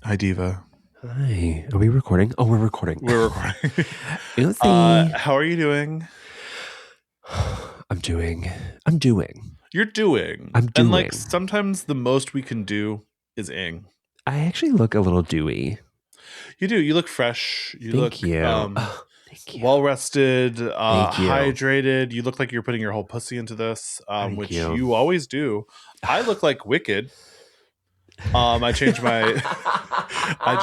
Hi, Diva. Hi. Are we recording? Oh, we're recording. We're recording. Oopsie. How are you doing? I'm doing. You're doing. I'm And like doing. sometimes the most we can do is ing. I actually look a little dewy. You do. You look fresh. You look Thank you. Oh, thank you. well rested, Thank you. hydrated. You look like you're putting your whole pussy into this, Thank which you. you always do. I look like Wicked. I changed my I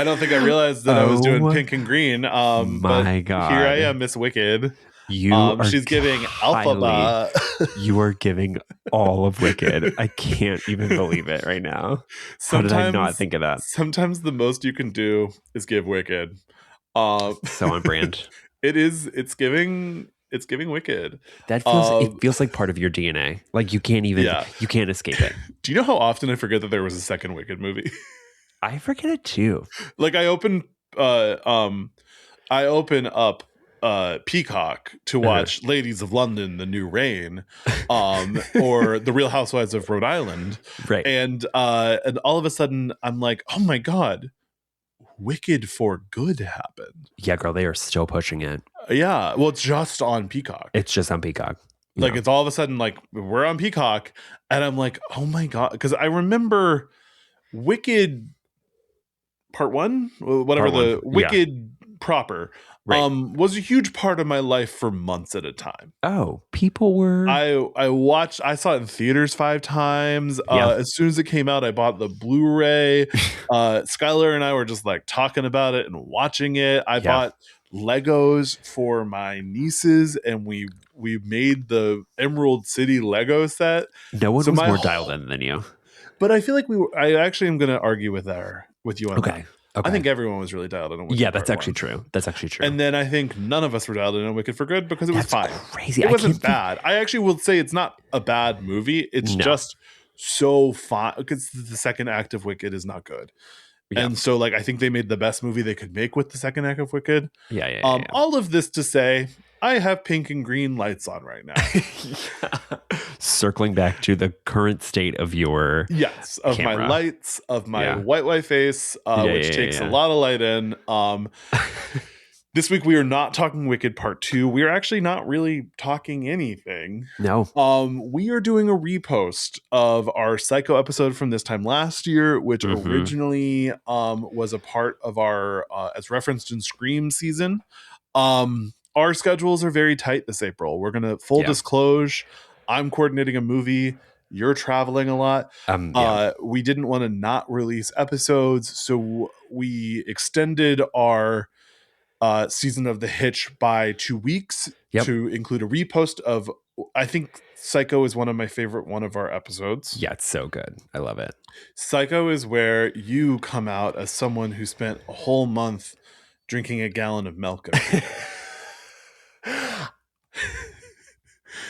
don't think I realized that I was doing pink and green. My But God. here I am, Miss Wicked. You are she's giving alphaba. You are giving all of Wicked. I can't even believe it right now. How did I not think of that? Sometimes the most you can do is give Wicked. So on brand. It's giving Wicked. That feels it feels like part of your DNA. Like you can't even you can't escape it. Do you know how often I forget that there was a second Wicked movie? I forget it too. Like I open up Peacock to watch Ladies of London, The New Reign, or The Real Housewives of Rhode Island. Right. And all of a sudden I'm like, oh my God, Wicked for Good happened. Yeah, girl, they are still pushing it. Yeah. Well, it's just on Peacock. It's just on Peacock. Like it's all of a sudden like we're on Peacock and I'm like, oh my God. Because I remember Wicked Part 1, whatever the Wicked proper, was a huge part of my life for months at a time. Oh, people were. I saw it in theaters 5 times. As soon as it came out, I bought the Blu-ray. Skylar and I were just like talking about it and watching it. I bought Legos for my nieces, and we made the Emerald City Lego set. No one was more dialed in than you. But I feel like I actually am going to argue with you on that. Okay. I think everyone was really dialed in on Wicked. Yeah, that's actually true. That's actually true. And then I think none of us were dialed in on Wicked for Good because it was fine. Crazy. It wasn't bad. I actually will say it's not a bad movie. It's just so fun because the second act of Wicked is not good. Yeah. And so like I think they made the best movie they could make with the second act of Wicked. Yeah. All of this to say, I have pink and green lights on right now. Circling back to the current state of your camera. My lights, of my white face, which takes a lot of light in. This week we are not talking Wicked Part 2. We are actually not really talking anything. No. We are doing a repost of our Psycho episode from this time last year, which originally was a part of our as referenced in Scream season. Our schedules are very tight this April. We're going to full disclose. I'm coordinating a movie. You're traveling a lot. We didn't want to not release episodes, so we extended our season of The Hitch by 2 weeks to include a repost of, I think Psycho is one of my favorite one of our episodes. Yeah, it's so good. I love it. Psycho is where you come out as someone who spent a whole month drinking a gallon of milk every day.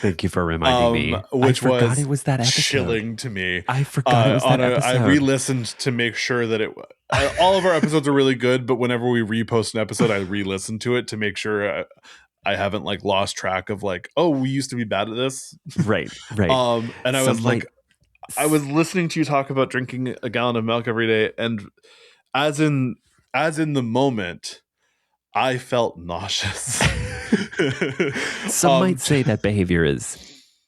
Thank you for reminding me. Which I forgot it was that episode. Chilling to me. I forgot it was that episode. I re-listened to make sure that all of our episodes are really good, but whenever we repost an episode, I re-listen to it to make sure I haven't like lost track of like, oh, we used to be bad at this. Right. And I was like, I was listening to you talk about drinking a gallon of milk every day, and as in the moment, I felt nauseous. Some might say that behavior is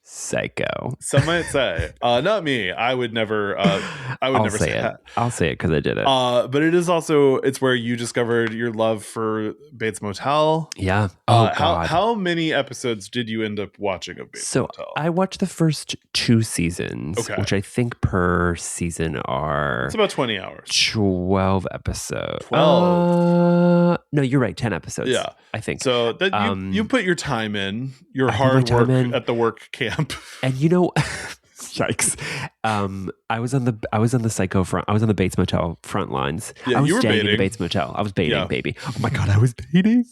psycho. Some might say, not me. I would never. I would never say that. I'll say it because I did it. But it is also where you discovered your love for Bates Motel. Yeah. God. How many episodes did you end up watching of Bates Motel? I watched the first 2 seasons, which I think per season are. It's about 20 hours. 12 episodes. 12. No, you're right. 10 episodes. Yeah, I think so. That you put your time in, your hard work at the work camp. And yikes! I was on the Psycho front. I was on the Bates Motel front lines. Yeah, I was you were staying baiting. in the Bates Motel. I was baiting, baby. Oh my God, I was baiting.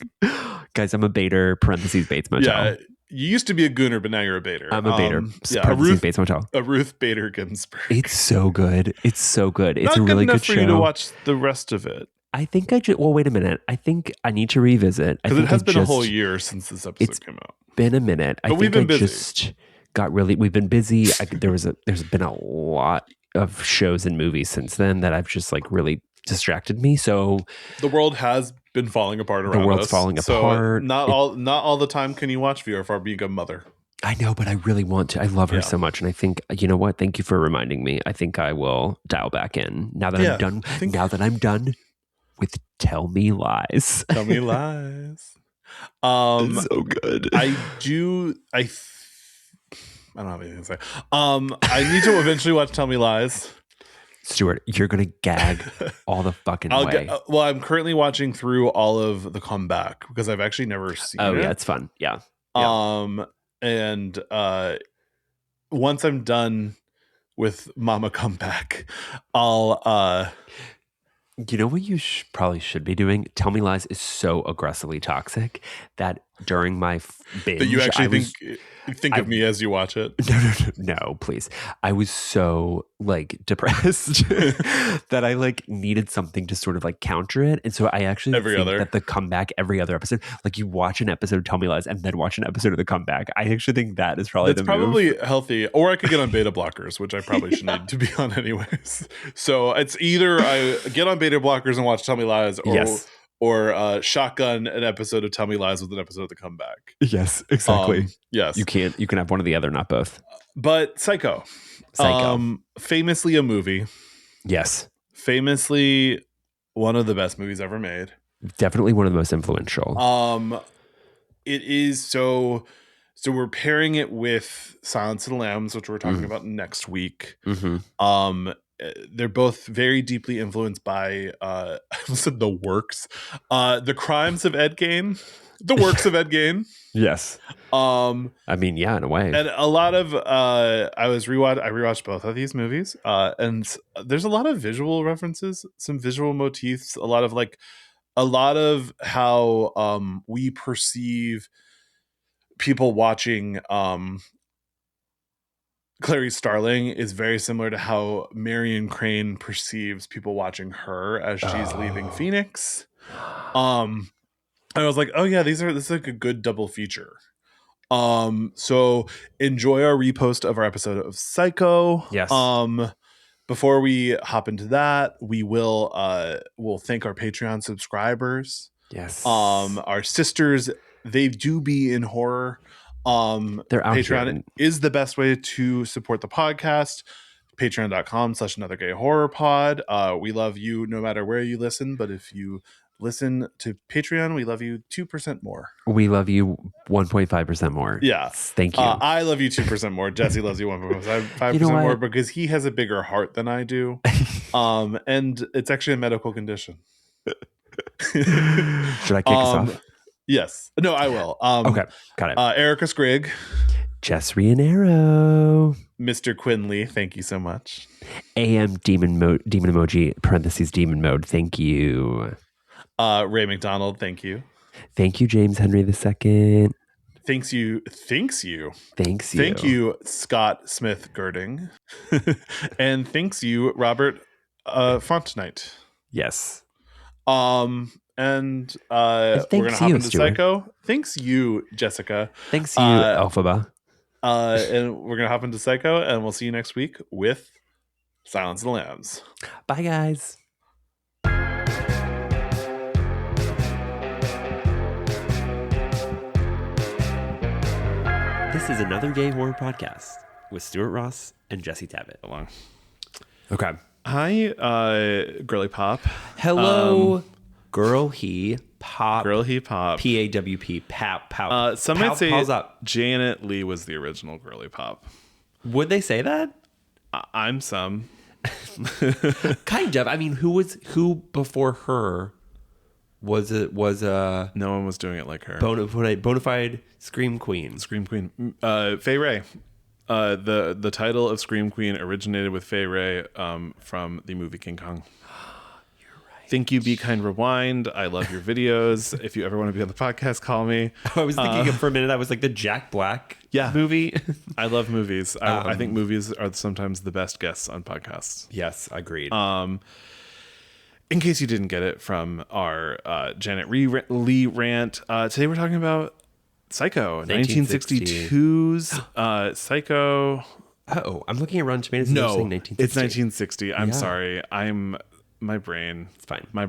Guys, I'm a baiter. Parentheses Bates Motel. Yeah, you used to be a gooner, but now you're a baiter. I'm a baiter. Parentheses Bates Motel. A Ruth Bader Ginsburg. It's so good. It's Not a really good show. For you to watch the rest of it. I think wait a minute. I think I need to revisit. Because it has been a whole year since this episode came out. Been a minute. But we've been busy. We've been busy. There's been a lot of shows and movies since then that I've just like really distracted me. So the world has been falling apart around us. The world's falling apart. Not all the time can you watch VR being a mother. I know, but I really want to. I love her so much. And I think, you know what? Thank you for reminding me. I think I will dial back in now that I'm done. Now that I'm done with Tell Me Lies. Tell Me Lies. So good. I don't have anything to say. I need to eventually watch Tell Me Lies. Stuart, you're going to gag all the fucking way. Well, I'm currently watching through all of The Comeback because I've actually never seen it. Oh, yeah, it's fun. Yeah. And once I'm done with Mama Comeback, I'll you know what you probably should be doing? Tell Me Lies is so aggressively toxic that during my binge, that you actually think of me as you watch it. No, please. I was so like depressed that I like needed something to sort of like counter it. And so I actually think that The Comeback, every other episode, like you watch an episode of Tell Me Lies and then watch an episode of The Comeback. I actually think that is probably probably healthy. Or I could get on beta blockers, which I probably should need to be on anyways. So it's either I get on beta blockers and watch Tell Me Lies, or shotgun an episode of Tell Me Lies with an episode of The Comeback. Yes, exactly. Yes. You can have one or the other, not both. But Psycho. Famously a movie. Yes. Famously one of the best movies ever made. Definitely one of the most influential. It is so we're pairing it with Silence of the Lambs, which we're talking about next week. Mm-hmm. They're both very deeply influenced by I said the works, the crimes of Ed Gein, the works of Ed Gein. Yes. I mean, yeah, in a way. And a lot of I rewatched both of these movies, and there's a lot of visual references, some visual motifs, a lot of how we perceive people watching Clarice Starling is very similar to how Marion Crane perceives people watching her as she's leaving Phoenix. And I was like, oh yeah, this is like a good double feature. So enjoy our repost of our episode of Psycho. Yes. Before we hop into that, we'll thank our Patreon subscribers. Yes. Our sisters, they do be in horror. Patreon is the best way to support the podcast. Patreon.com/anothergayhorrorpod. We love you no matter where you listen, but if you listen to Patreon, we love you 2% more. We love you 1.5% more. Yeah. Thank you. I love you 2% more. Jesse loves you 1.5% more because he has a bigger heart than I do. And it's actually a medical condition. Should I kick us off? Yes. No, I will. Okay. Got it. Erica Sprigg. Jess Rianero. Mr. Quinley, thank you so much. AM Demon Emoji, parentheses Demon Mode, thank you. Ray McDonald, thank you. Thank you, James Henry II. Thanks you. Thank you, Scott Smith Girding. And thanks you, Robert Fontenite. Yes. And we're gonna hop into Psycho. Thanks you, Jessica. Thanks you, Alphaba. And we're gonna hop into Psycho, and we'll see you next week with Silence of the Lambs. Bye, guys. This is Another Gay Horror Podcast with Stuart Ross and Jesse Tabbitt. Okay. Hi, Girly Pop. Hello, Girl He Pop. Girl He Pop. PAWP. Pow. Some might say Janet Leigh was the original Girly Pop. Would they say that? I'm some. Kind of. I mean, who before her was a no one was doing it like her. Bona fide Scream Queen. Fay Wray. The title of Scream Queen originated with Fay Wray from the movie King Kong. You're right. Think You, Be Kind, Rewind. I love your videos. If you ever want to be on the podcast, call me. I was thinking for a minute I was like the Jack Black movie. I love movies. I think movies are sometimes the best guests on podcasts. Yes, agreed. In case you didn't get it from our Janet Leigh rant, today we're talking about Psycho, 1962's Psycho. Oh, I'm looking at Rotten Tomatoes. No, saying 1960. it's 1960. I'm sorry. My brain. It's fine. My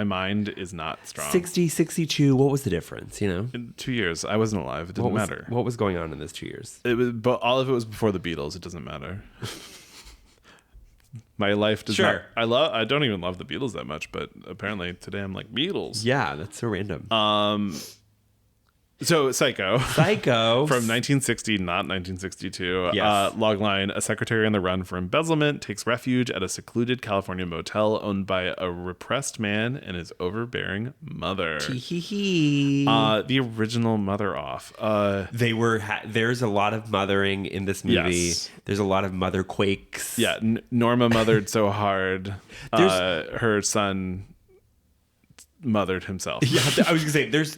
mind is not strong. 60, 62. What was the difference? In 2 years, I wasn't alive. It didn't matter. What was going on in those 2 years? But all of it was before the Beatles. It doesn't matter. My life does not. I don't even love the Beatles that much, but apparently today I'm like Beatles. Yeah, that's so random. So Psycho from 1960, not 1962. Yes. Logline: a secretary on the run for embezzlement takes refuge at a secluded California motel owned by a repressed man and his overbearing mother. The original mother off. There's a lot of mothering in this movie. Yes. There's a lot of mother quakes. Yeah, Norma mothered so hard. Her son mothered himself. Yeah, I was gonna say there's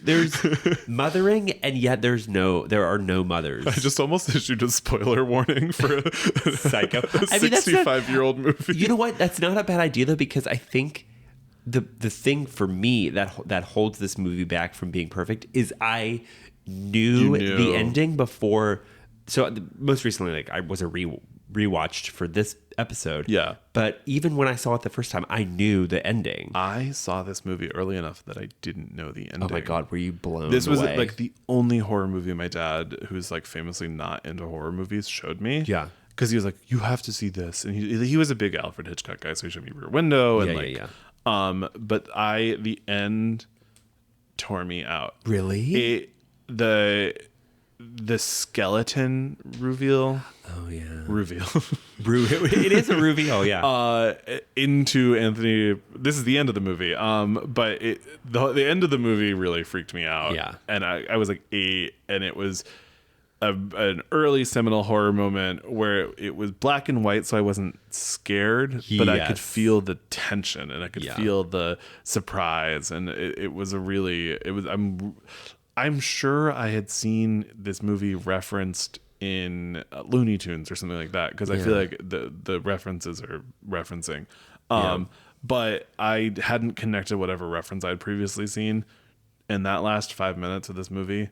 mothering, and yet there are no mothers. I just almost issued a spoiler warning for a Psycho. a 65-year-old movie. You know what? That's not a bad idea though, because I think the thing for me that holds this movie back from being perfect is I knew the ending before. So most recently, like I was rewatched for this episode. Yeah. But even when I saw it the first time, I knew the ending. I saw this movie early enough that I didn't know the ending. Oh my God, were you blown away? This was like the only horror movie my dad, who's like famously not into horror movies, showed me. Yeah. Because he was like, you have to see this. And he was a big Alfred Hitchcock guy, so he showed me Rear Window. And but the end tore me out. Really? The skeleton reveal. Oh yeah. Reveal. It is a reveal, yeah. Into Anthony. This is the end of the movie. But the end of the movie really freaked me out. Yeah. And I was like 8, and it was an early seminal horror moment where it was black and white, so I wasn't scared, but I could feel the tension and I could feel the surprise, and it was I'm sure I had seen this movie referenced in Looney Tunes or something like that, because I feel like the references are referencing. But I hadn't connected whatever reference I'd previously seen, and that last 5 minutes of this movie,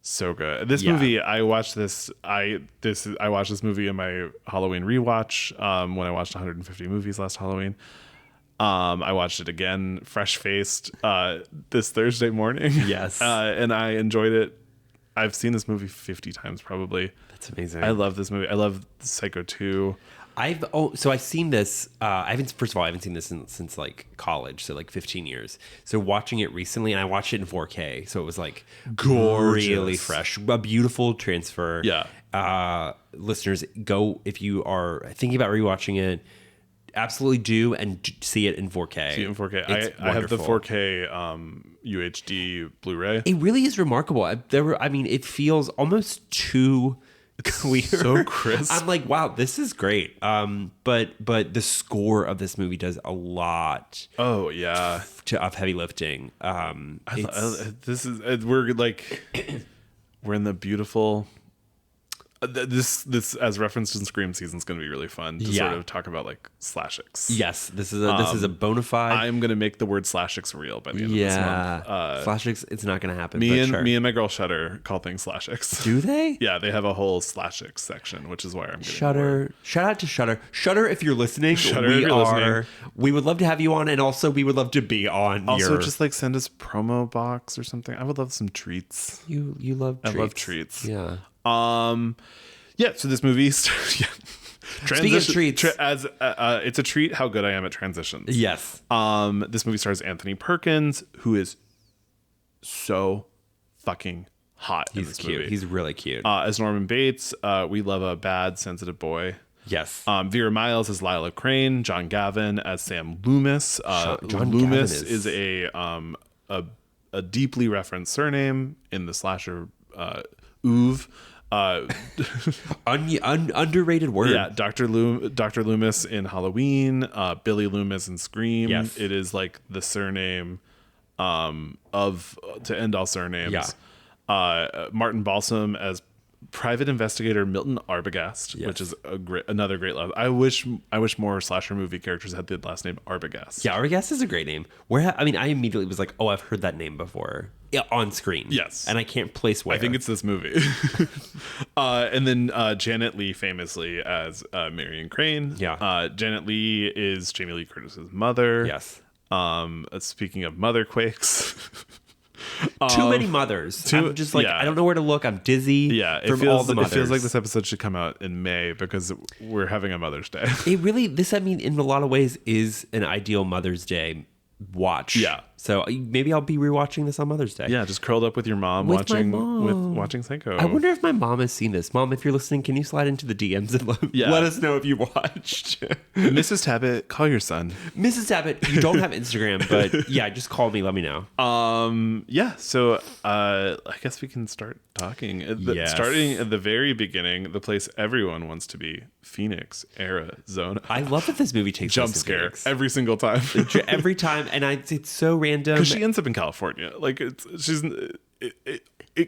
so good. This movie, I watched this movie in my Halloween rewatch when I watched 150 movies last Halloween. I watched it again, fresh-faced, this Thursday morning. Yes. And I enjoyed it. I've seen this movie 50 times probably. That's amazing. I love this movie. I love Psycho 2. I've seen this. I haven't seen this since like college, so like 15 years. So watching it recently, and I watched it in 4K, so it was like gorgeous, really fresh, a beautiful transfer. Yeah. Listeners, go if you are thinking about rewatching it. Absolutely do, and see it in 4K. See it in 4K. I have the 4K UHD Blu-ray. It really is remarkable. It feels almost too clear, so crisp. I'm like, wow, this is great. But the score of this movie does a lot. Oh yeah, of heavy lifting. We're in the beautiful. This as referenced in Scream season is going to be really fun to sort of talk about like slashix. Yes, this is a bona fide. I'm going to make the word slashix real by the end of this month. Slashix, it's not going to happen. Me and my girl Shutter call things slashix. Do they? Yeah, they have a whole slashix section, which is why I'm getting Shutter. Shout out to Shutter. Shutter, if you're listening, listening. We would love to have you on, and also we would love to be on. Also, just like send us promo box or something. I would love some treats. You love treats. I love treats. Yeah. So this movie, Speaking of treats, it's a treat how good I am at transitions. Yes. This movie stars Anthony Perkins, who is so fucking hot. He's cute. Movie. He's really cute. As Norman Bates, we love a bad, sensitive boy. Yes. Vera Miles as Lila Crane. John Gavin as Sam Loomis. John Loomis is a deeply referenced surname in the slasher Oov. Underrated word. Yeah, Dr. Loomis in Halloween, Billy Loomis in Scream. Yes. It is like the surname to end all surnames. Yeah. Martin Balsam as private investigator Milton Arbogast, which is another great love. I wish more slasher movie characters had the last name Arbogast. Yeah, Arbogast is a great name. I immediately was like, oh, I've heard that name before. Yeah, on screen. Yes. And I can't place where. I think it's this movie. And then Janet Leigh, famously as Marion Crane. Yeah. Janet Leigh is Jamie Lee Curtis's mother. Yes. Speaking of mother quakes. Too many mothers. I'm just like, I don't know where to look. I'm dizzy. Yeah, it feels like this episode should come out in May because we're having a Mother's Day. In a lot of ways, is an ideal Mother's Day watch. Yeah. So maybe I'll be rewatching this on Mother's Day. Yeah, just curled up with your mom watching Psycho. I wonder if my mom has seen this. Mom, if you're listening, can you slide into the DMs and let us know if you watched? Mrs. Tabbit, call your son. Mrs. Tabbit, you don't have Instagram, but yeah, just call me. Let me know. So I guess we can start talking. Starting at the very beginning, the place everyone wants to be, Phoenix, Arizona. I love that this movie takes jump scare every single time. Every time, and it's so random. Because she ends up in California. Like it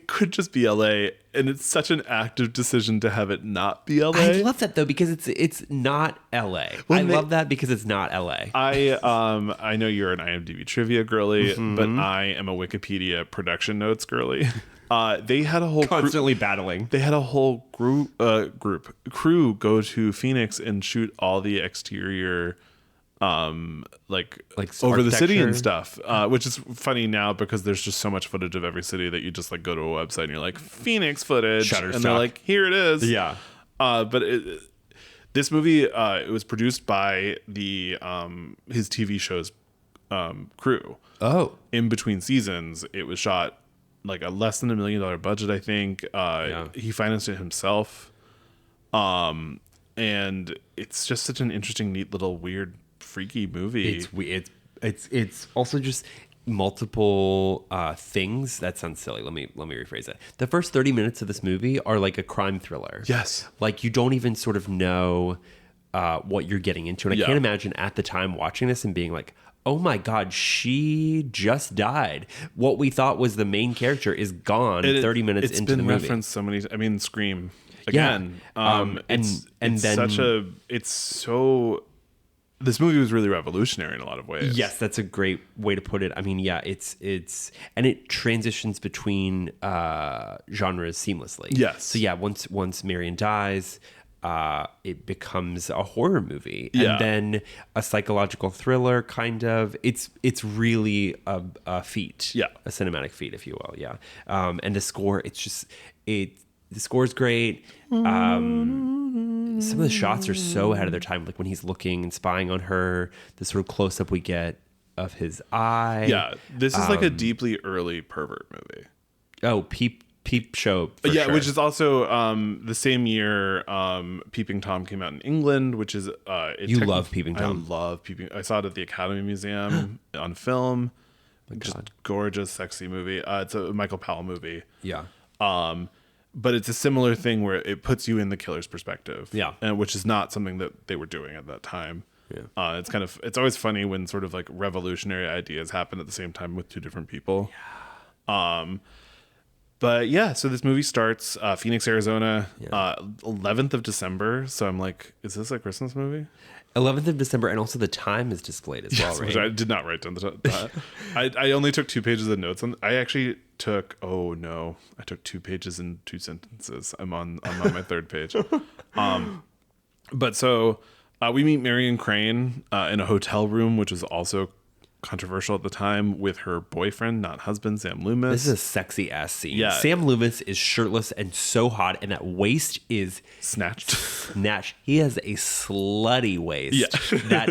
could just be LA, and it's such an active decision to have it not be LA. I love that though, because it's not LA. Love that because it's not LA. I know you're an IMDb trivia girly, but I am a Wikipedia production notes girly. They had a whole constantly battling. They had a whole crew go to Phoenix and shoot all the exterior like over the city and stuff, which is funny now because there's just so much footage of every city that you just like go to a website and you're like Phoenix footage, and they're like, here it is. Yeah. But this movie, it was produced by the his TV show's crew. Oh, in between seasons, it was shot like a less than $1 million budget, I think. He financed it himself, and it's just such an interesting, neat little weird, freaky movie. It's also just multiple things. That sounds silly. Let me rephrase it. The first 30 minutes of this movie are like a crime thriller. Yes. Like you don't even sort of know what you're getting into. And I can't imagine at the time watching this and being like, oh my God, she just died. What we thought was the main character is gone 30 minutes into the movie. It's been referenced so many. I mean, Scream again. This movie was really revolutionary in a lot of ways. Yes, that's a great way to put it. I mean, yeah, it's and it transitions between genres seamlessly. Yes. So yeah, once Marion dies, it becomes a horror movie, and then a psychological thriller. Kind of. It's really a feat. Yeah, a cinematic feat, if you will. Yeah. And the score. The score's great. Some of the shots are so ahead of their time, like when he's looking and spying on her, the sort of close up we get of his eye. Yeah, this is like a deeply early pervert movie. Oh, Peep Show. Sure. Which is also the same year Peeping Tom came out in England, which is you love Peeping Tom. I love Peeping. I saw it at the Academy Museum on film. Just gorgeous, sexy movie. It's a Michael Powell movie. Yeah. But it's a similar thing where it puts you in the killer's perspective. Yeah. And which is not something that they were doing at that time. Yeah. It's always funny when sort of like revolutionary ideas happen at the same time with two different people. Yeah. But yeah, so this movie starts Phoenix, Arizona, 11th of December. So I'm like, is this a Christmas movie? 11th of December, and also the time is displayed as well, right? Which I did not write down that. I only took 2 pages of notes. I actually took, I took 2 pages and 2 sentences. I'm on my 3rd page. But so we meet Marion Crane in a hotel room, which was also controversial at the time, with her boyfriend, not husband, Sam Loomis. This is a sexy ass scene. Yeah. Sam Loomis is shirtless and so hot, and that waist is snatched. He has a slutty waist. Yeah. that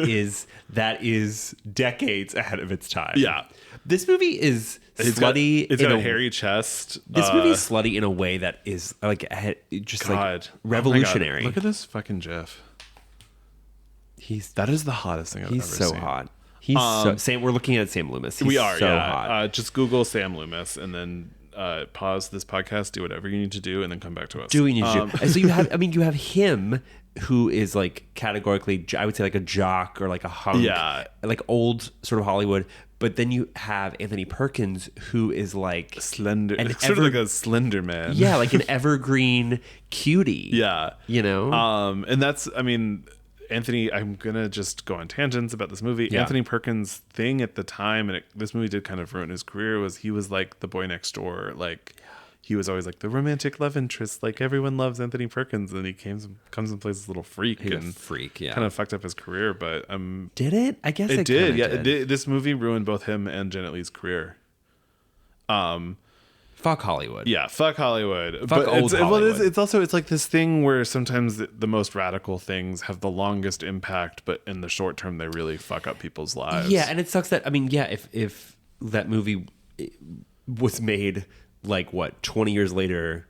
is decades ahead of its time. Yeah. This movie is slutty. It's got a hairy chest. This movie is slutty in a way that is like just like revolutionary. Look at this fucking GIF. That is the hottest thing I've ever seen. He's so hot. We're looking at Sam Loomis. We are, so hot. Just Google Sam Loomis and then pause this podcast, do whatever you need to do, and then come back to us. Do what you need to do. And so you have him, who is like categorically, I would say, like a jock or like a hunk, like old sort of Hollywood. But then you have Anthony Perkins, who is like slender, sort of like a slender man. Yeah, like an evergreen cutie. Yeah, you know. And that's, I mean, Anthony. I'm gonna just go on tangents about this movie. Yeah. Anthony Perkins' thing at the time, and this movie did kind of ruin his career, was he was like the boy next door, like. He was always like the romantic love interest. Like everyone loves Anthony Perkins, and he comes and plays this little freak. He's a freak, yeah. Kind of fucked up his career, but did it? I guess it did. Yeah, this movie ruined both him and Janet Leigh's career. Fuck Hollywood. Yeah, fuck Hollywood. Fuck old Hollywood. It's also like this thing where sometimes the most radical things have the longest impact, but in the short term they really fuck up people's lives. Yeah, and it sucks that if that movie was made. Like what, 20 years later,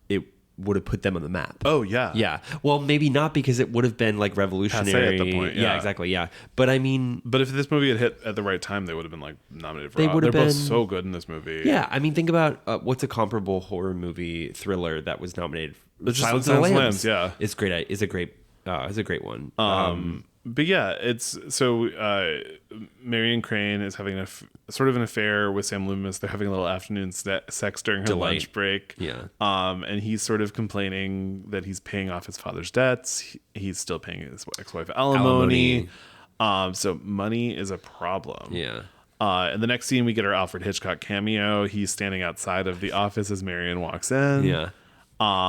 it would have put them on the map. Oh yeah, yeah. Well, maybe not, because it would have been like revolutionary at the point. Yeah, exactly. Yeah, but I mean, but if this movie had hit at the right time, they would have been like nominated for. They're both so good in this movie. Yeah, I mean, think about what's a comparable horror movie thriller that was nominated. Silence of the Lambs. Yeah, it's great. It's a great one. But yeah, it's so Marion Crane is having sort of an affair with Sam Loomis. They're having a little afternoon sex during her lunch break. Yeah. And he's sort of complaining that he's paying off his father's debts. He's still paying his ex-wife alimony. So money is a problem. Yeah. In the next scene, we get our Alfred Hitchcock cameo. He's standing outside of the office as Marion walks in. Yeah.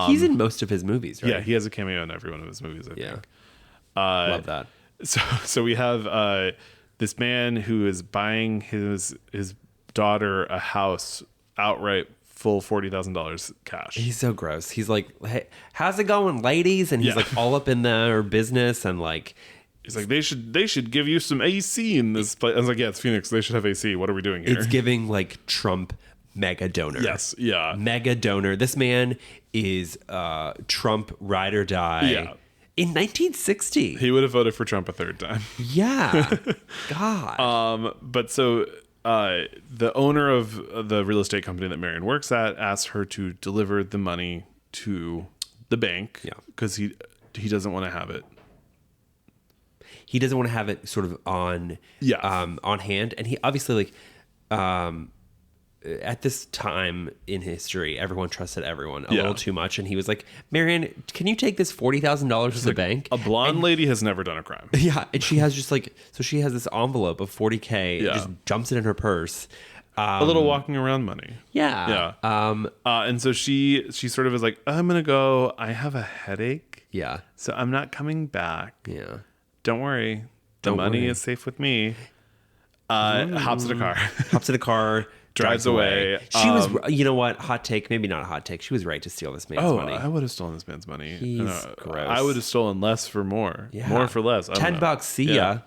He's in most of his movies, right? Yeah, he has a cameo in every one of his movies, I think. Love that. So we have this man who is buying his daughter a house outright, full $40,000 cash. He's so gross. He's like, "Hey, how's it going, ladies?" And he's like all up in their business, and like he's like, they should give you some AC in this place. I was like, yeah, it's Phoenix. They should have AC. What are we doing here? It's giving like Trump mega donor. Yes, yeah, mega donor. This man is Trump ride or die. Yeah. In 1960, he would have voted for Trump a third time. Yeah, God. But so the owner of the real estate company that Marion works at asked her to deliver the money to the bank. Yeah, because he doesn't want to have it. He doesn't want to have it sort of on hand, and he obviously at this time in history, everyone trusted everyone a little too much, and he was like, "Marion, can you take this $40,000 to the bank?" A blonde lady has never done a crime. Yeah, and she has just she has this envelope of $40K, just jumps it in her purse. A little walking around money. Yeah. And so she sort of is like, "I'm gonna go. I have a headache. Yeah. So I'm not coming back. Yeah. Don't worry. The money is safe with me." Hops in a car. Drives away. She was, you know what? Hot take, maybe not a hot take. She was right to steal this man's money. I would have stolen this man's money. He's gross. I would have stolen less for more. Yeah. More for less. $10. See ya.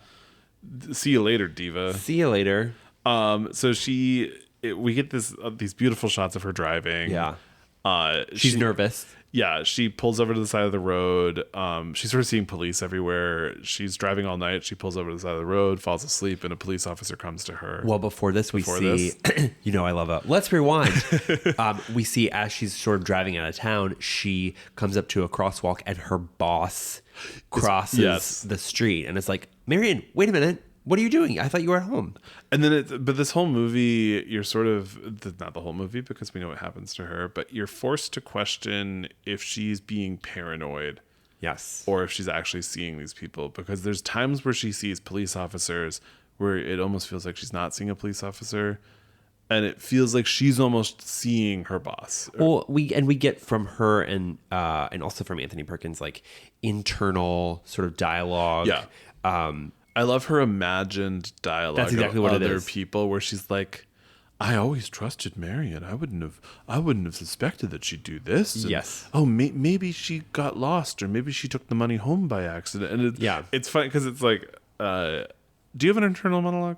See you later, diva. See you later. So we get these beautiful shots of her driving. Yeah. She's nervous. Yeah, she pulls over to the side of the road. She's sort of seeing police everywhere. She's driving all night. She pulls over to the side of the road, falls asleep, and a police officer comes to her. Well, before this, we see, you know, I love it. Let's rewind. We see as she's sort of driving out of town, she comes up to a crosswalk, and her boss crosses the street, and it's like, "Marion, wait a minute. What are you doing? I thought you were at home." And then, but this whole movie, you're sort of, not the whole movie because we know what happens to her, but you're forced to question if she's being paranoid. Yes. Or if she's actually seeing these people, because there's times where she sees police officers where it almost feels like she's not seeing a police officer. And it feels like she's almost seeing her boss. Well, we get from her and also from Anthony Perkins, like internal sort of dialogue. Yeah. I love her imagined dialogue. That's exactly what it is. Other people where she's like, "I always trusted Marion. I wouldn't have suspected that she'd do this." And, yes. Oh, maybe she got lost, or maybe she took the money home by accident. And it's funny because it's like, do you have an internal monologue?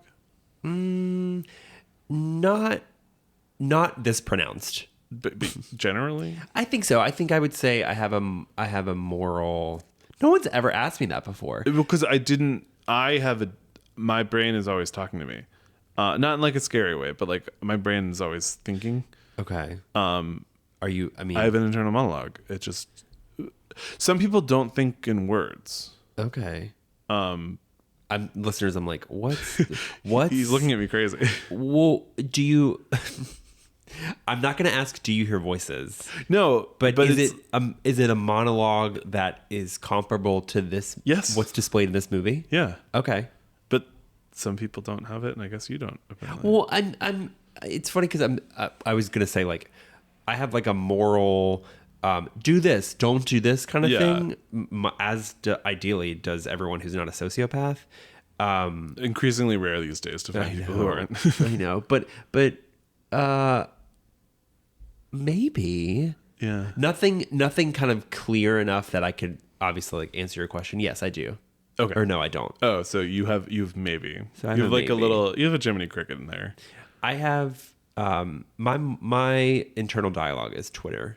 Not this pronounced. But generally, I think so. I think I would say I have a moral. No one's ever asked me that before. Because my brain is always talking to me. Not in like a scary way, but like my brain is always thinking. Okay. Are you? I mean, I have an internal monologue. It just some people don't think in words. Okay. Listeners, I'm like, what's He's looking at me crazy. Well, do you? I'm not going to ask, do you hear voices? No, but is it a monologue that is comparable to this? Yes. What's displayed in this movie? Yeah. Okay. But some people don't have it, and I guess you don't. Apparently. Well, I'm. It's funny because I was going to say, like, I have like a moral, do this, don't do this kind of thing. Ideally does everyone who's not a sociopath. Increasingly rare these days to find people who aren't. I know, but maybe. Yeah. Nothing kind of clear enough that I could obviously like answer your question. Yes, I do. Okay. Or no, I don't. Oh, so you've maybe. So you have like maybe. you have a Jiminy Cricket in there. I have my internal dialogue is Twitter.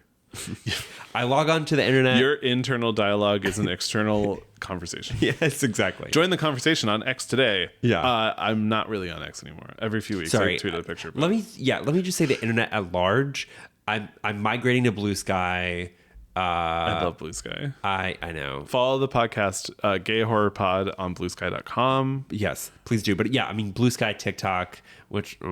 I log on to the internet. Your internal dialogue is an external conversation. Yes, exactly. Join the conversation on X today. Yeah. I'm not really on X anymore. Every few weeks Sorry, I tweet a picture. Let me just say the internet at large. I'm migrating to Blue Sky. I love Blue Sky. I know. Follow the podcast Gay Horror Pod on bluesky.com. Yes, please do. But yeah, I mean Blue Sky, TikTok, which they're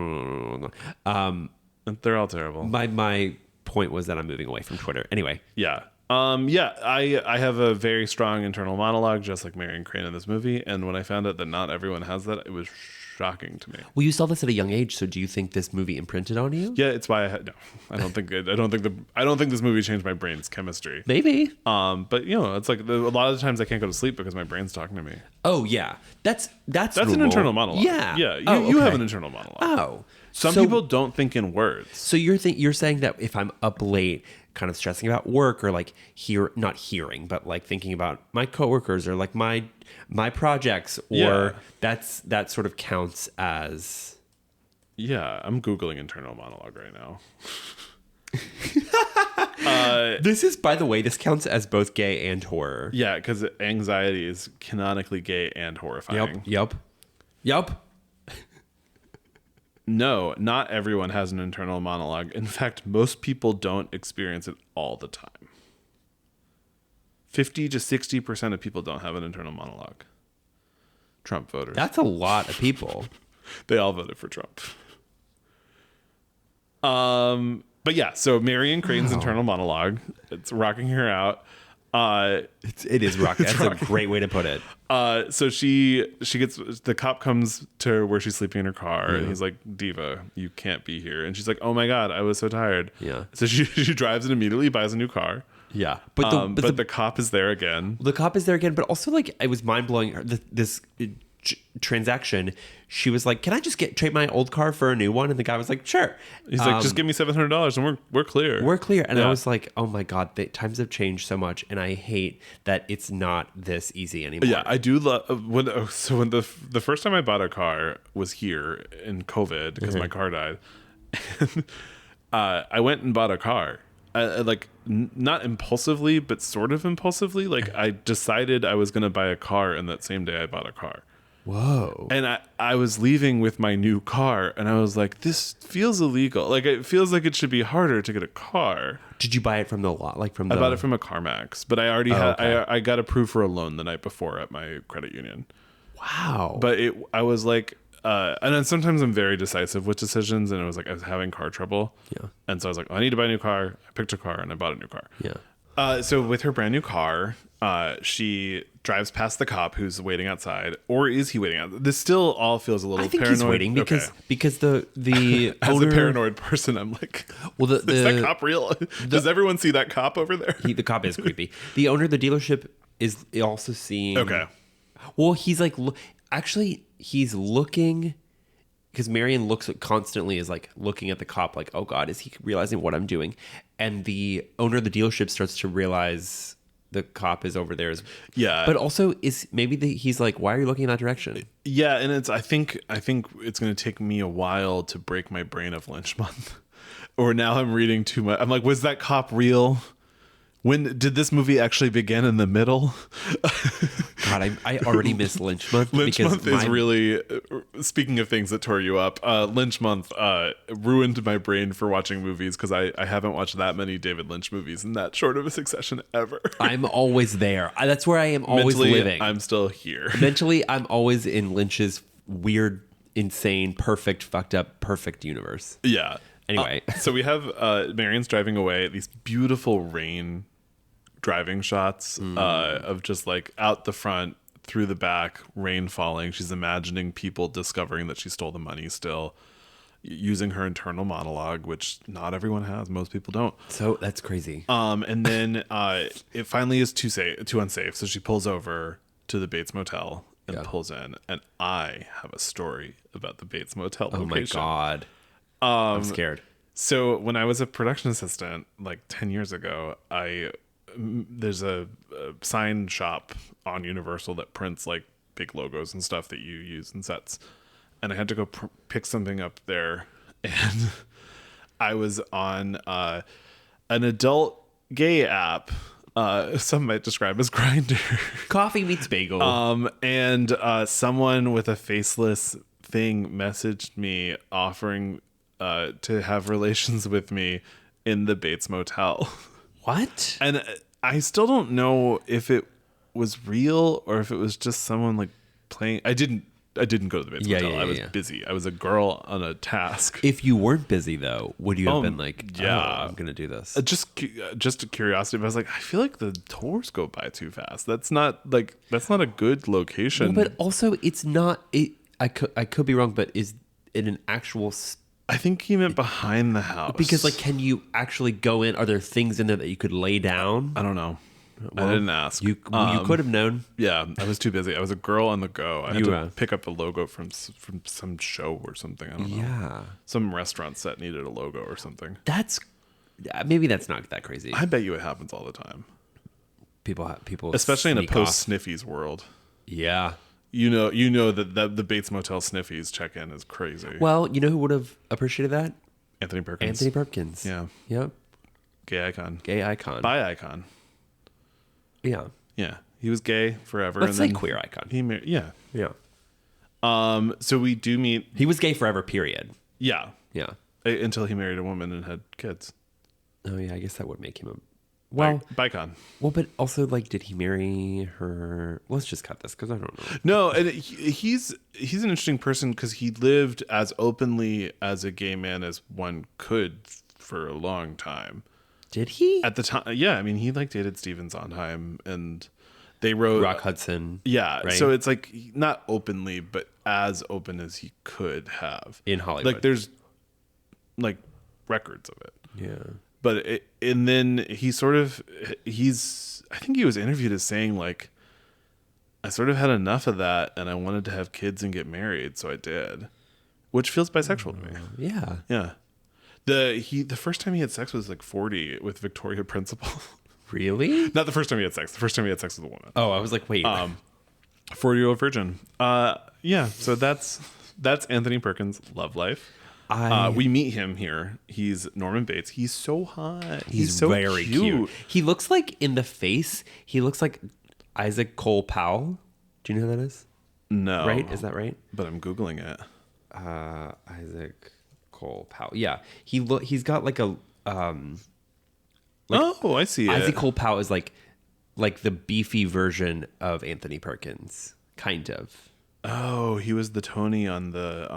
all terrible. My point was that I'm moving away from Twitter. Anyway. Yeah. I have a very strong internal monologue, just like Marion Crane in this movie. And when I found out that not everyone has that, it was shocking to me. Well, you saw this at a young age, so do you think this movie imprinted on you? Yeah, it's why no. I don't think this movie changed my brain's chemistry. Maybe. But you know, it's like a lot of the times I can't go to sleep because my brain's talking to me. Oh yeah, that's an internal monologue. Yeah, yeah. You have an internal monologue. Oh, some people don't think in words. So you're saying that if I'm up late, kind of stressing about work, or like not hearing, but like thinking about my coworkers or like my projects, or that sort of counts as. Yeah, I'm Googling internal monologue right now. This is, by the way, this counts as both gay and horror. Yeah, because anxiety is canonically gay and horrifying. Yup. No, not everyone has an internal monologue. In fact, most people don't experience it all the time. 50 to 60% of people don't have an internal monologue. Trump voters. That's a lot of people. They all voted for Trump. But yeah, so Marion Crane's internal monologue, it's rocking her out. It is rocking. That's a great way to put it. So she gets, the cop comes to where she's sleeping in her car, and he's like, "Diva, you can't be here." And she's like, "Oh my God, I was so tired." Yeah. So she drives and immediately buys a new car. Yeah. But the cop is there again. The cop is there again, but also like it was mind blowing. This transaction, she was like, "Can I just trade my old car for a new one?" And the guy was like, "Sure." He's like, "Just give me $700 and we're clear." We're clear. And I was like, "Oh my God, the times have changed so much, and I hate that it's not this easy anymore." Yeah, I do love when the first time I bought a car was here in COVID because my car died. I went and bought a car. Like not impulsively, but sort of impulsively. Like I decided I was going to buy a car, and that same day I bought a car. Whoa. And I was leaving with my new car, and I was like, this feels illegal. Like, it feels like it should be harder to get a car. Did you buy it from the lot? Like I bought it from a CarMax, but I already I got approved for a loan the night before at my credit union. Wow. But I was like, and then sometimes I'm very decisive with decisions, and it was like I was having car trouble. Yeah. And so I was like, I need to buy a new car. I picked a car, and I bought a new car. Yeah. So with her brand new car, she drives past the cop who's waiting outside, or is he waiting out? This still all feels a little paranoid. He's waiting because the as owner, a paranoid person, I'm like, well, is that cop real? Does everyone see that cop over there? The cop is creepy. The owner of the dealership is also seeing. Okay. Well, he's like, actually, he's looking. Because Marion constantly is like looking at the cop like, oh God, is he realizing what I'm doing? And the owner of the dealership starts to realize the cop is over there. Yeah. But also he's like, why are you looking in that direction? Yeah. And I think it's going to take me a while to break my brain of lynch month. Or now I'm reading too much. I'm like, was that cop real? When did this movie actually begin? In the middle? God, I already miss Lynch Month. Lynch Month is really, speaking of things that tore you up, Lynch Month ruined my brain for watching movies because I haven't watched that many David Lynch movies in that short of a succession ever. I'm always there. That's where I am always Mentally, living. I'm still here. Mentally, I'm always in Lynch's weird, insane, perfect, fucked up, perfect universe. Yeah. Anyway. So we have Marion's driving away, these beautiful rain driving shots of just like out the front, through the back, rain falling. She's imagining people discovering that she stole the money still, using her internal monologue, which not everyone has. Most people don't. So that's crazy. And then it finally is too unsafe. So she pulls over to the Bates Motel and pulls in. And I have a story about the Bates Motel location. Oh my God. I'm scared. So when I was a production assistant like 10 years ago, there's a sign shop on Universal that prints like big logos and stuff that you use in sets. And I had to go pick something up there. And I was on an adult gay app. Some might describe as Grindr. Coffee meets bagel. And someone with a faceless thing messaged me offering to have relations with me in the Bates Motel. What? And I still don't know if it was real or if it was just someone like playing. I didn't go to the Bates Motel. I was busy. I was a girl on a task. If you weren't busy though, would you have been like, I'm gonna do this? Just a curiosity. But I was like, I feel like the tours go by too fast. That's not a good location. Well, but also, it's not. I could be wrong, but is it an actual? I think he meant behind the house. Because like, can you actually go in? Are there things in there that you could lay down? I don't know. Well, I didn't ask. You could have known. Yeah, I was too busy. I was a girl on the go. I had to pick up a logo from some show or something. I don't know. Yeah. Some restaurant set needed a logo or something. Maybe that's not that crazy. I bet you it happens all the time. People, especially in a post Sniffies world. Yeah. You know that the Bates Motel Sniffies check-in is crazy. Well, you know who would have appreciated that? Anthony Perkins. Anthony Perkins. Yeah. Yep. Gay icon. Bi icon. Yeah. Yeah. He was gay forever. Let's say queer icon. Yeah. Yeah. So we do meet. He was gay forever, period. Yeah. Yeah. Until he married a woman and had kids. Oh, yeah. I guess that would make him a... Bicon. Well, but also, like, did he marry her? Let's just cut this because I don't know. No, and he's an interesting person because he lived as openly as a gay man as one could for a long time. Did he? At the time, yeah. I mean, he like dated Stephen Sondheim, and they wrote Rock Hudson. Yeah, right? So it's like not openly, but as open as he could have in Hollywood. Like there's like records of it. Yeah. But and then I think he was interviewed as saying like, I sort of had enough of that and I wanted to have kids and get married. So I did, which feels bisexual to me. Yeah. Yeah. The first time he had sex was like 40 with Victoria Principal. Really? Not the first time he had sex. The first time he had sex with a woman. Oh, I was like, wait. 40-year-old virgin. Yeah. So that's Anthony Perkins' love life. We meet him here. He's Norman Bates. He's so hot. He's so very cute. He looks like in the face. He looks like Isaac Cole Powell. Do you know who that is? No. Right? Is that right? But I'm Googling it. Isaac Cole Powell. Yeah. He's got like a I see it. Isaac Cole Powell is like the beefy version of Anthony Perkins, kind of. Oh, he was the Tony on the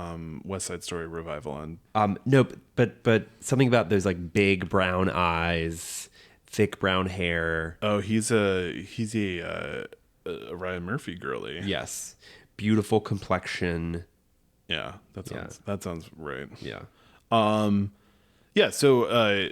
West Side Story revival. No, but something about those like big brown eyes, thick brown hair. Oh, he's a Ryan Murphy girly. Yes, beautiful complexion. Yeah, that sounds right. Yeah. Yeah. So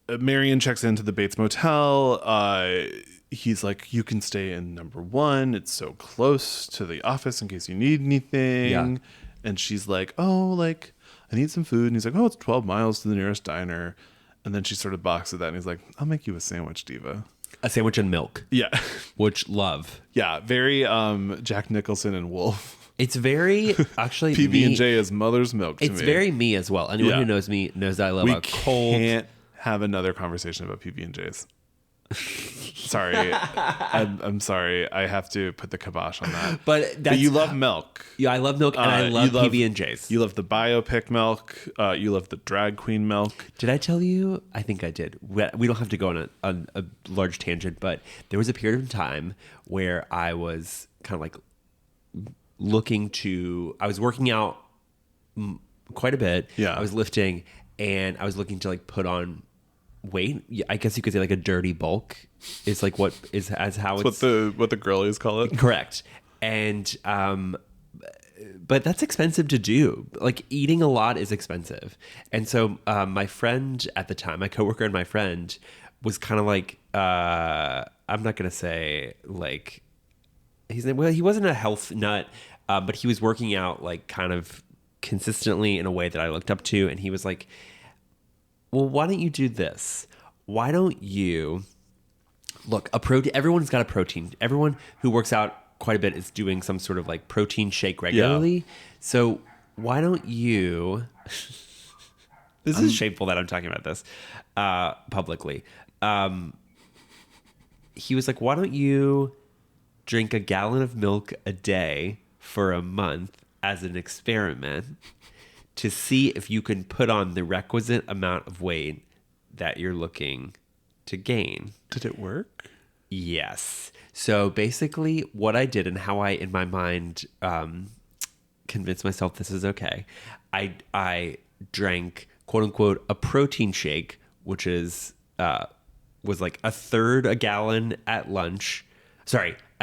Marion checks into the Bates Motel. He's like, you can stay in number 1. It's so close to the office in case you need anything. Yeah. And she's like, oh, like, I need some food. And he's like, oh, it's 12 miles to the nearest diner. And then she sort of balks at that. And he's like, I'll make you a sandwich, diva. A sandwich and milk. Yeah. Which love. Yeah. Very Jack Nicholson and Wolf. It's very, actually, PB&J is mother's milk to me. It's very me as well. Anyone who knows me knows that I love a cold... We can't have another conversation about PB&Js. Sorry, I'm sorry. I have to put the kibosh on that. But you love milk. Yeah, I love milk, and I love PB&Js. You love the biopic milk. You love the drag queen milk. Did I tell you? I think I did. We don't have to go on a large tangent, but there was a period of time where I was kind of like I was working out quite a bit. Yeah. I was lifting, and I was looking to like put on weight. I guess you could say like a dirty bulk is like what the girlies call it. Correct. And but that's expensive to do. Like eating a lot is expensive. And so my friend at the time, my coworker and my friend, was kind of like I'm not gonna say like he wasn't a health nut, but he was working out like kind of consistently in a way that I looked up to, and he was like, well, why don't you do this? Why don't you look, everyone's got a protein. Everyone who works out quite a bit is doing some sort of like protein shake regularly. Yeah. So why don't you, this is shameful that I'm talking about this publicly. He was like, why don't you drink a gallon of milk a day for a month as an experiment to see if you can put on the requisite amount of weight that you're looking to gain. Did it work? Yes. So basically what I did and how I, in my mind, convinced myself this is okay, I drank, quote unquote, a protein shake, which was like a third a gallon at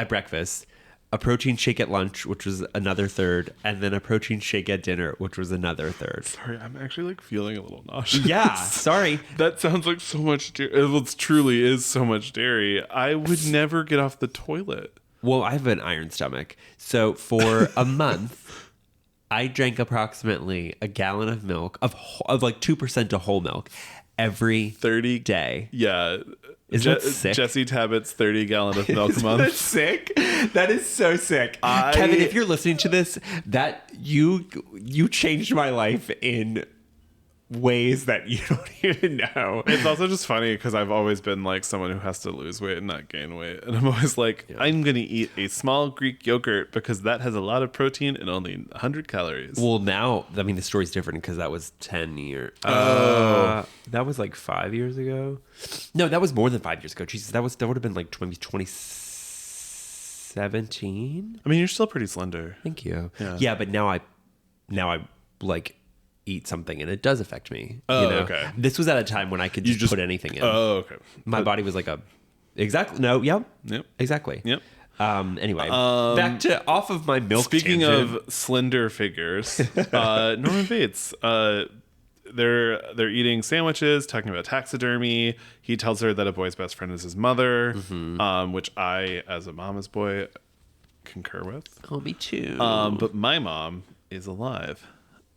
breakfast, a protein shake at lunch, which was another third, and then a protein shake at dinner, which was another third. Sorry, I'm actually like feeling a little nauseous. Yeah, sorry. That sounds like so much dairy. It truly is so much dairy. I would never get off the toilet. Well, I have an iron stomach. So for a month, I drank approximately a gallon of milk, of like 2% to whole milk, every 30 day. Yeah. Is that sick? Jesse Tabbitt's 30 gallon of milk a month. That's sick. That is so sick. Kevin, if you're listening to this, that you changed my life in ways that you don't even know. It's also just funny because I've always been like someone who has to lose weight and not gain weight. And I'm always like, yeah, I'm going to eat a small Greek yogurt because that has a lot of protein and only 100 calories. Well, now, I mean, the story's different because that was 10 years. That was like 5 years ago. No, that was more than 5 years ago. Jesus, that would have been like 2017. I mean, you're still pretty slender. Thank you. Yeah, but now I like eat something and it does affect me. Oh, you know? Okay. This was at a time when I could just put anything in. Oh, okay. My body was like exactly. Exactly. Yep. Anyway, back to off of my milk. Speaking tangent. of slender figures, Norman Bates, they're eating sandwiches, talking about taxidermy. He tells her that a boy's best friend is his mother, which I, as a mama's boy, concur with. Oh, me too. But my mom is alive,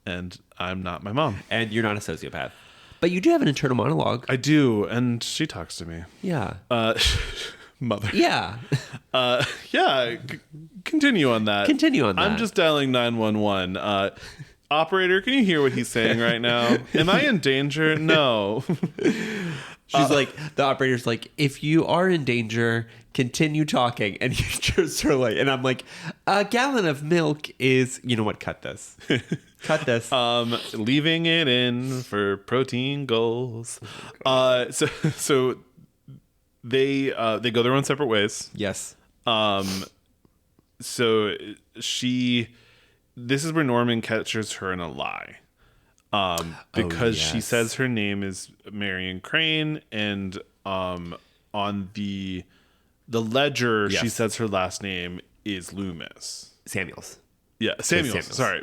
and I'm not my mom. And you're not a sociopath. But you do have an internal monologue. I do, and she talks to me. Yeah. Mother. Yeah. Continue on that. I'm just dialing 911. Operator, can you hear what he's saying right now? Am I in danger? No. She's like, the operator's like, if you are in danger, continue talking. And you just are like, and I'm like, a gallon of milk is, you know what? Cut this. Cut this. Leaving it in for protein goals. So they go their own separate ways. Yes. So this is where Norman catches her in a lie. Because she says her name is Marion Crane, and on the ledger she says her last name is Loomis. Samuels. Yeah, Samuels. Sorry.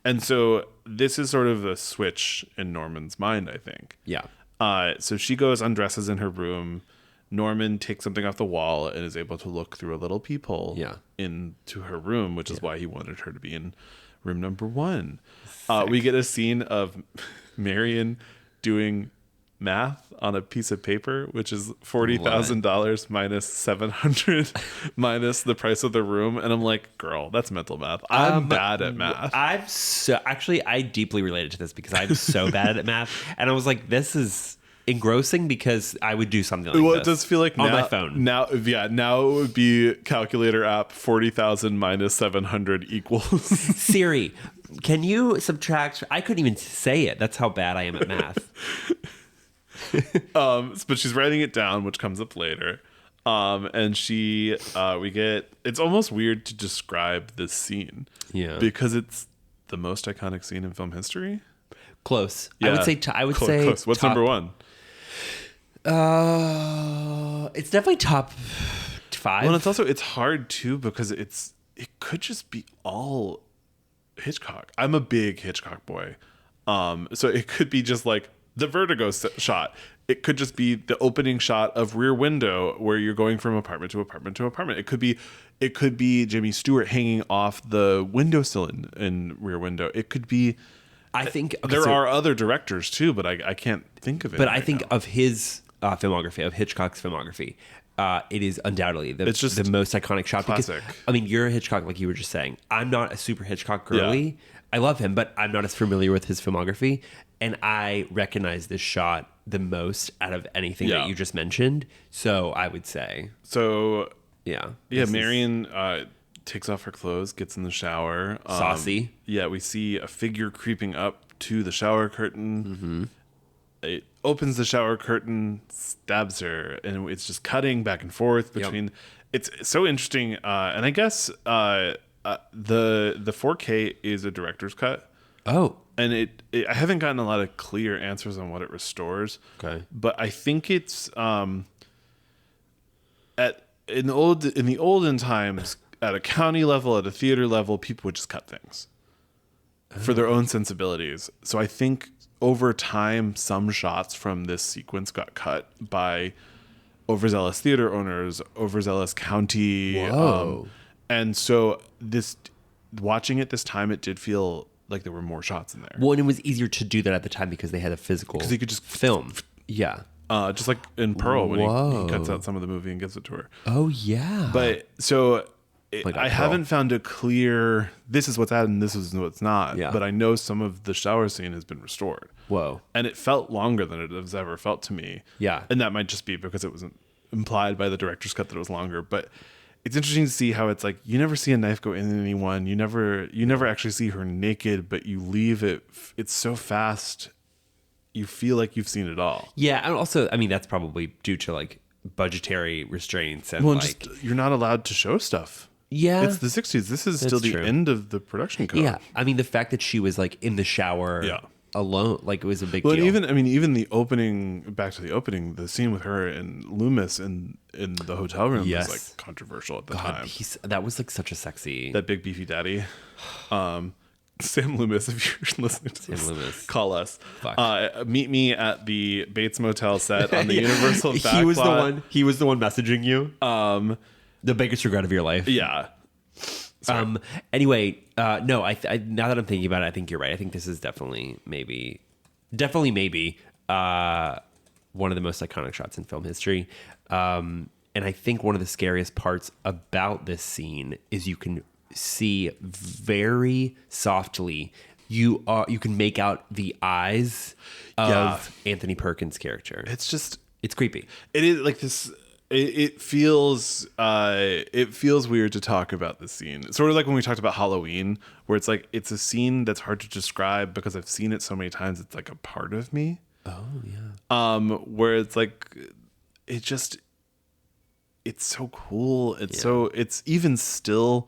And so this is sort of a switch in Norman's mind, I think. Yeah. So she goes, undresses in her room. Norman takes something off the wall and is able to look through a little peephole into her room, which is why he wanted her to be in room number 1. We get a scene of Marion doing math on a piece of paper, which is $40,000 minus $700 minus the price of the room. And I'm like, girl, that's mental math. I'm bad at math. I deeply related to this because I'm so bad at math. And I was like, this is engrossing because I would do something like this. It does feel like on my phone. Now it would be calculator app 40,000 minus 700 equals. Siri, can you subtract? I couldn't even say it. That's how bad I am at math. But she's writing it down, which comes up later. And it's almost weird to describe this scene. Yeah. Because it's the most iconic scene in film history. Close. Yeah. I would say close. What's number one? It's definitely top 5. Well, it's hard too because it could just be all Hitchcock. I'm a big Hitchcock boy. So it could be just like the Vertigo shot. It could just be the opening shot of Rear Window where you're going from apartment to apartment to apartment. It could be Jimmy Stewart hanging off the windowsill in Rear Window. It could be. I think there are other directors too, but I can't think of it. But I think of his filmography, of Hitchcock's filmography, it is undoubtedly it's just the most iconic shot. Classic. Because, you're a Hitchcock, like you were just saying. I'm not a super Hitchcock girly. Yeah. I love him, but I'm not as familiar with his filmography. And I recognize this shot the most out of anything that you just mentioned. So I would say. So, yeah. Yeah, Marion takes off her clothes, gets in the shower. Saucy. Yeah, we see a figure creeping up to the shower curtain. Mm-hmm. It opens the shower curtain, stabs her, and it's just cutting back and forth between. Yep. It's so interesting, and I guess the 4K is a director's cut. Oh, and I haven't gotten a lot of clear answers on what it restores. Okay, but I think it's in the olden times at a county level, at a theater level, people would just cut things for their own sensibilities. So I think over time, some shots from this sequence got cut by overzealous theater owners, overzealous county. Whoa. And so watching it this time, it did feel like there were more shots in there. Well, and it was easier to do that at the time because they had a physical. Because they could just film. Yeah. Just like in Pearl when he cuts out some of the movie and gives it to her. Oh, yeah. But so I haven't found a clear, this is what's added and this is what's not. Yeah. But I know some of the shower scene has been restored. Whoa. And it felt longer than it has ever felt to me. Yeah. And that might just be because it was implied by the director's cut that it was longer. But it's interesting to see how it's like you never see a knife go in anyone. You never actually see her naked, but you leave it. It's so fast. You feel like you've seen it all. Yeah. And also, I mean, that's probably due to like budgetary restraints and you're not allowed to show stuff. Yeah. It's the 60s. This is still the end of the production code. Yeah. I mean, the fact that she was like in the shower alone, like it was a big deal. Even the opening, back to the opening, the scene with her and Loomis in the hotel room was like controversial at the time. That was like such a sexy. That big beefy daddy. Sam Loomis, if you're listening to this, call us. Meet me at the Bates Motel set on the Universal back lot. He was the one messaging you. The biggest regret of your life. Yeah. Anyway, no. I now that I'm thinking about it, I think you're right. I think this is definitely maybe one of the most iconic shots in film history. And I think one of the scariest parts about this scene is you can see very softly. You can make out the eyes of Anthony Perkins' character. It's creepy. It is like this. It feels weird to talk about this scene. It's sort of like when we talked about Halloween, where it's like it's a scene that's hard to describe because I've seen it so many times. It's like a part of me. Oh yeah. Where it's like it's so cool. It's even still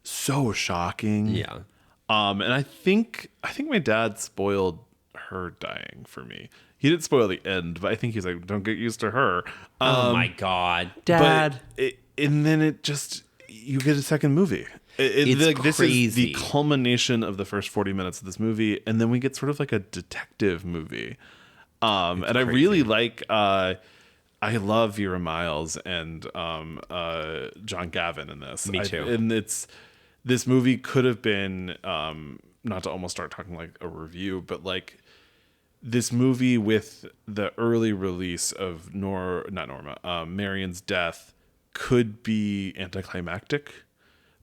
so shocking. Yeah. And I think my dad spoiled her dying for me. He didn't spoil the end, but I think he's like, don't get used to her. Oh my God, Dad. And then you get a second movie. It's like, crazy. This is the culmination of the first 40 minutes of this movie. And then we get sort of like a detective movie. And I really like, I love Vera Miles and John Gavin in this. Me too. And this movie could have been, not to almost start talking like a review, but like, this movie with the early release of Marion's death could be anticlimactic,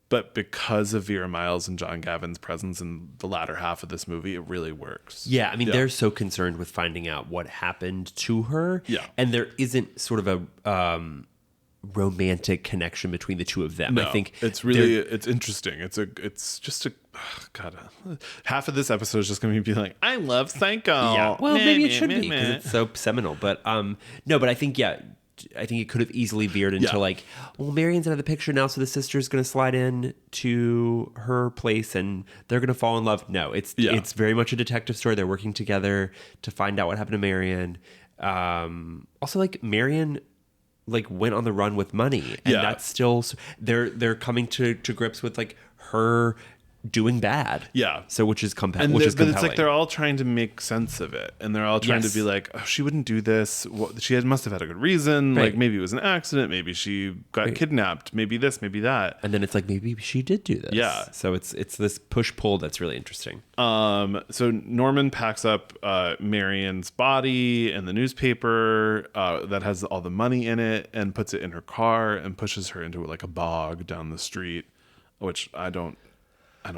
But because of Vera Miles and John Gavin's presence in the latter half of this movie, it really works. Yeah, I mean, they're so concerned with finding out what happened to her. Yeah. And there isn't sort of a romantic connection between the two of them. No, I think it's really, it's interesting. It's just God, half of this episode is just going to be like, I love Psycho. Yeah. Well, maybe it should be because it's so seminal. But no, but I think, I think it could have easily veered into like, well, Marian's out of the picture now, so the sister's going to slide in to her place and they're going to fall in love. No, it's very much a detective story. They're working together to find out what happened to Marian. Also, like, Marian like went on the run with money, and that's still they're coming to grips with like her doing bad. Yeah. So which is compelling. But it's like they're all trying to make sense of it, and they're all trying to be like, oh, she wouldn't do this. Well, must have had a good reason. Right. Like maybe it was an accident. Maybe she got kidnapped. Maybe this. Maybe that. And then it's like maybe she did do this. Yeah. So it's this push pull that's really interesting. So Norman packs up Marian's body and the newspaper that has all the money in it, and puts it in her car and pushes her into like a bog down the street, which I don't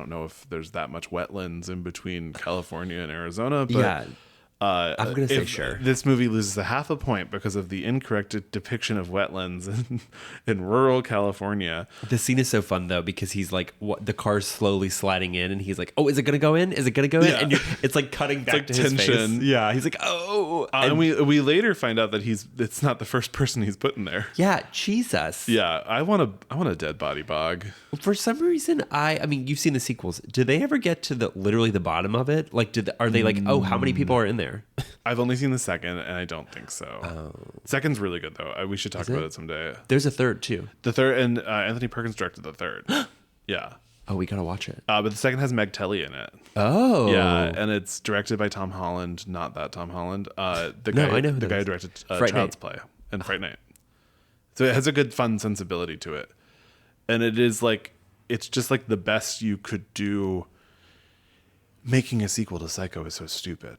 know if there's that much wetlands in between California and Arizona, but I'm going to say sure. This movie loses a half a point because of the incorrect depiction of wetlands in rural California. The scene is so fun though, because he's like, the car's slowly sliding in and he's like, oh, is it going to go in? Is it going to go in? And it's like cutting back to tension. His face. Yeah. He's like, oh. And we later find out that it's not the first person he's put in there. Yeah. Jesus. Yeah. I want a dead body bog. For some reason, I mean, you've seen the sequels. Do they ever get to literally the bottom of it? Like, are they like, oh, how many people are in there? I've only seen the second, and I don't think so. Second's really good, though. We should talk about it someday. There's a third, too. The third, and Anthony Perkins directed the third. Yeah. Oh, we gotta watch it. But the second has Meg Telly in it. Oh. Yeah, and it's directed by Tom Holland, not that Tom Holland. I know the guy who directed Child's Play and Fright Night. So it has a good, fun sensibility to it. And it is like, it's just like the best you could do. Making a sequel to Psycho is so stupid.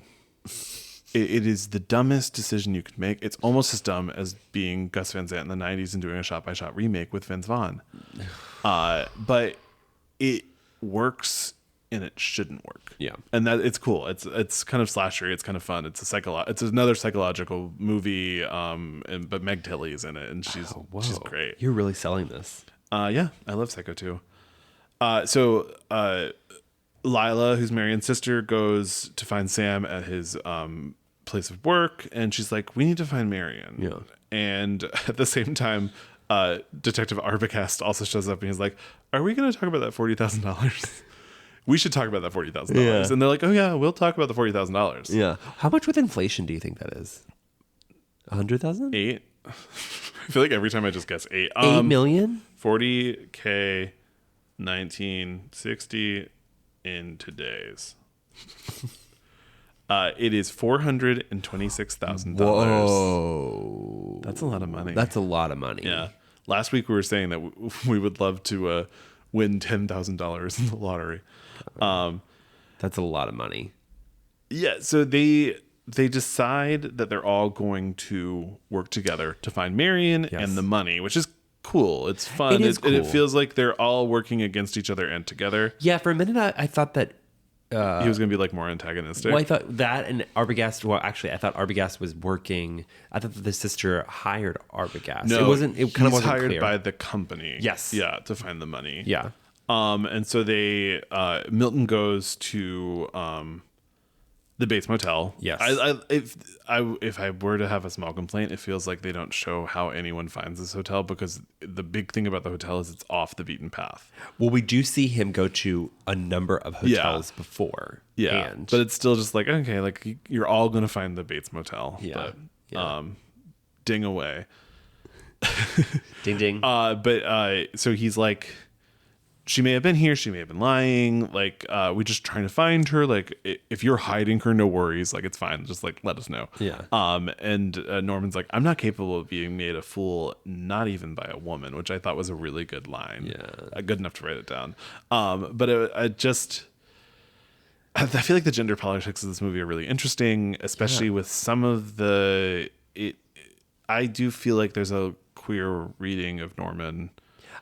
It is the dumbest decision you could make. It's almost as dumb as being Gus Van Sant in the 90s and doing a shot-by-shot remake with Vince Vaughn. But it works and it shouldn't work. Yeah. And that it's cool. It's kind of slashery. It's kind of fun. It's another psychological movie. But Meg Tilly is in it, and she's great. You're really selling this. Yeah, I love Psycho too. Lila, who's Marian's sister, goes to find Sam at his place of work, and she's like, we need to find Marian. Yeah. And at the same time, Detective Arbogast also shows up, and he's like, are we going to talk about that $40,000? We should talk about that $40,000. Yeah. And they're like, oh yeah, we'll talk about the $40,000. Yeah. How much with inflation do you think that is? 100,000? 8. I feel like every time I just guess 8. 8 million? 40K 1960 in today's. It is $426,000. Whoa. That's a lot of money. That's a lot of money. Yeah. Last week we were saying that we would love to win $10,000 in the lottery. That's a lot of money. Yeah. So they decide that they're all going to work together to find Marian and the money, which is cool. It's fun. Cool. It feels like they're all working against each other and together. Yeah. For a minute, I thought that he was going to be like more antagonistic. Well, I thought that, and Arbogast. Well, actually, I thought Arbogast was working. I thought that the sister hired Arbogast. No, it kind of wasn't hired clear. By the company. Yes. Yeah, to find the money. Yeah. And so Milton goes to the Bates Motel. Yes. If I were to have a small complaint, it feels like they don't show how anyone finds this hotel, because the big thing about the hotel is it's off the beaten path. Well, we do see him go to a number of hotels before. Yeah. But it's still just like, okay, like you're all going to find the Bates Motel. Yeah. But, ding away. Ding, ding. So he's like, she may have been here. She may have been lying. Like, we're just trying to find her. Like, if you're hiding her, no worries. Like, it's fine. Just like, let us know. Yeah. And Norman's like, I'm not capable of being made a fool, not even by a woman, which I thought was a really good line. Yeah. Good enough to write it down. But I feel like the gender politics of this movie are really interesting, especially with some of I do feel like there's a queer reading of Norman.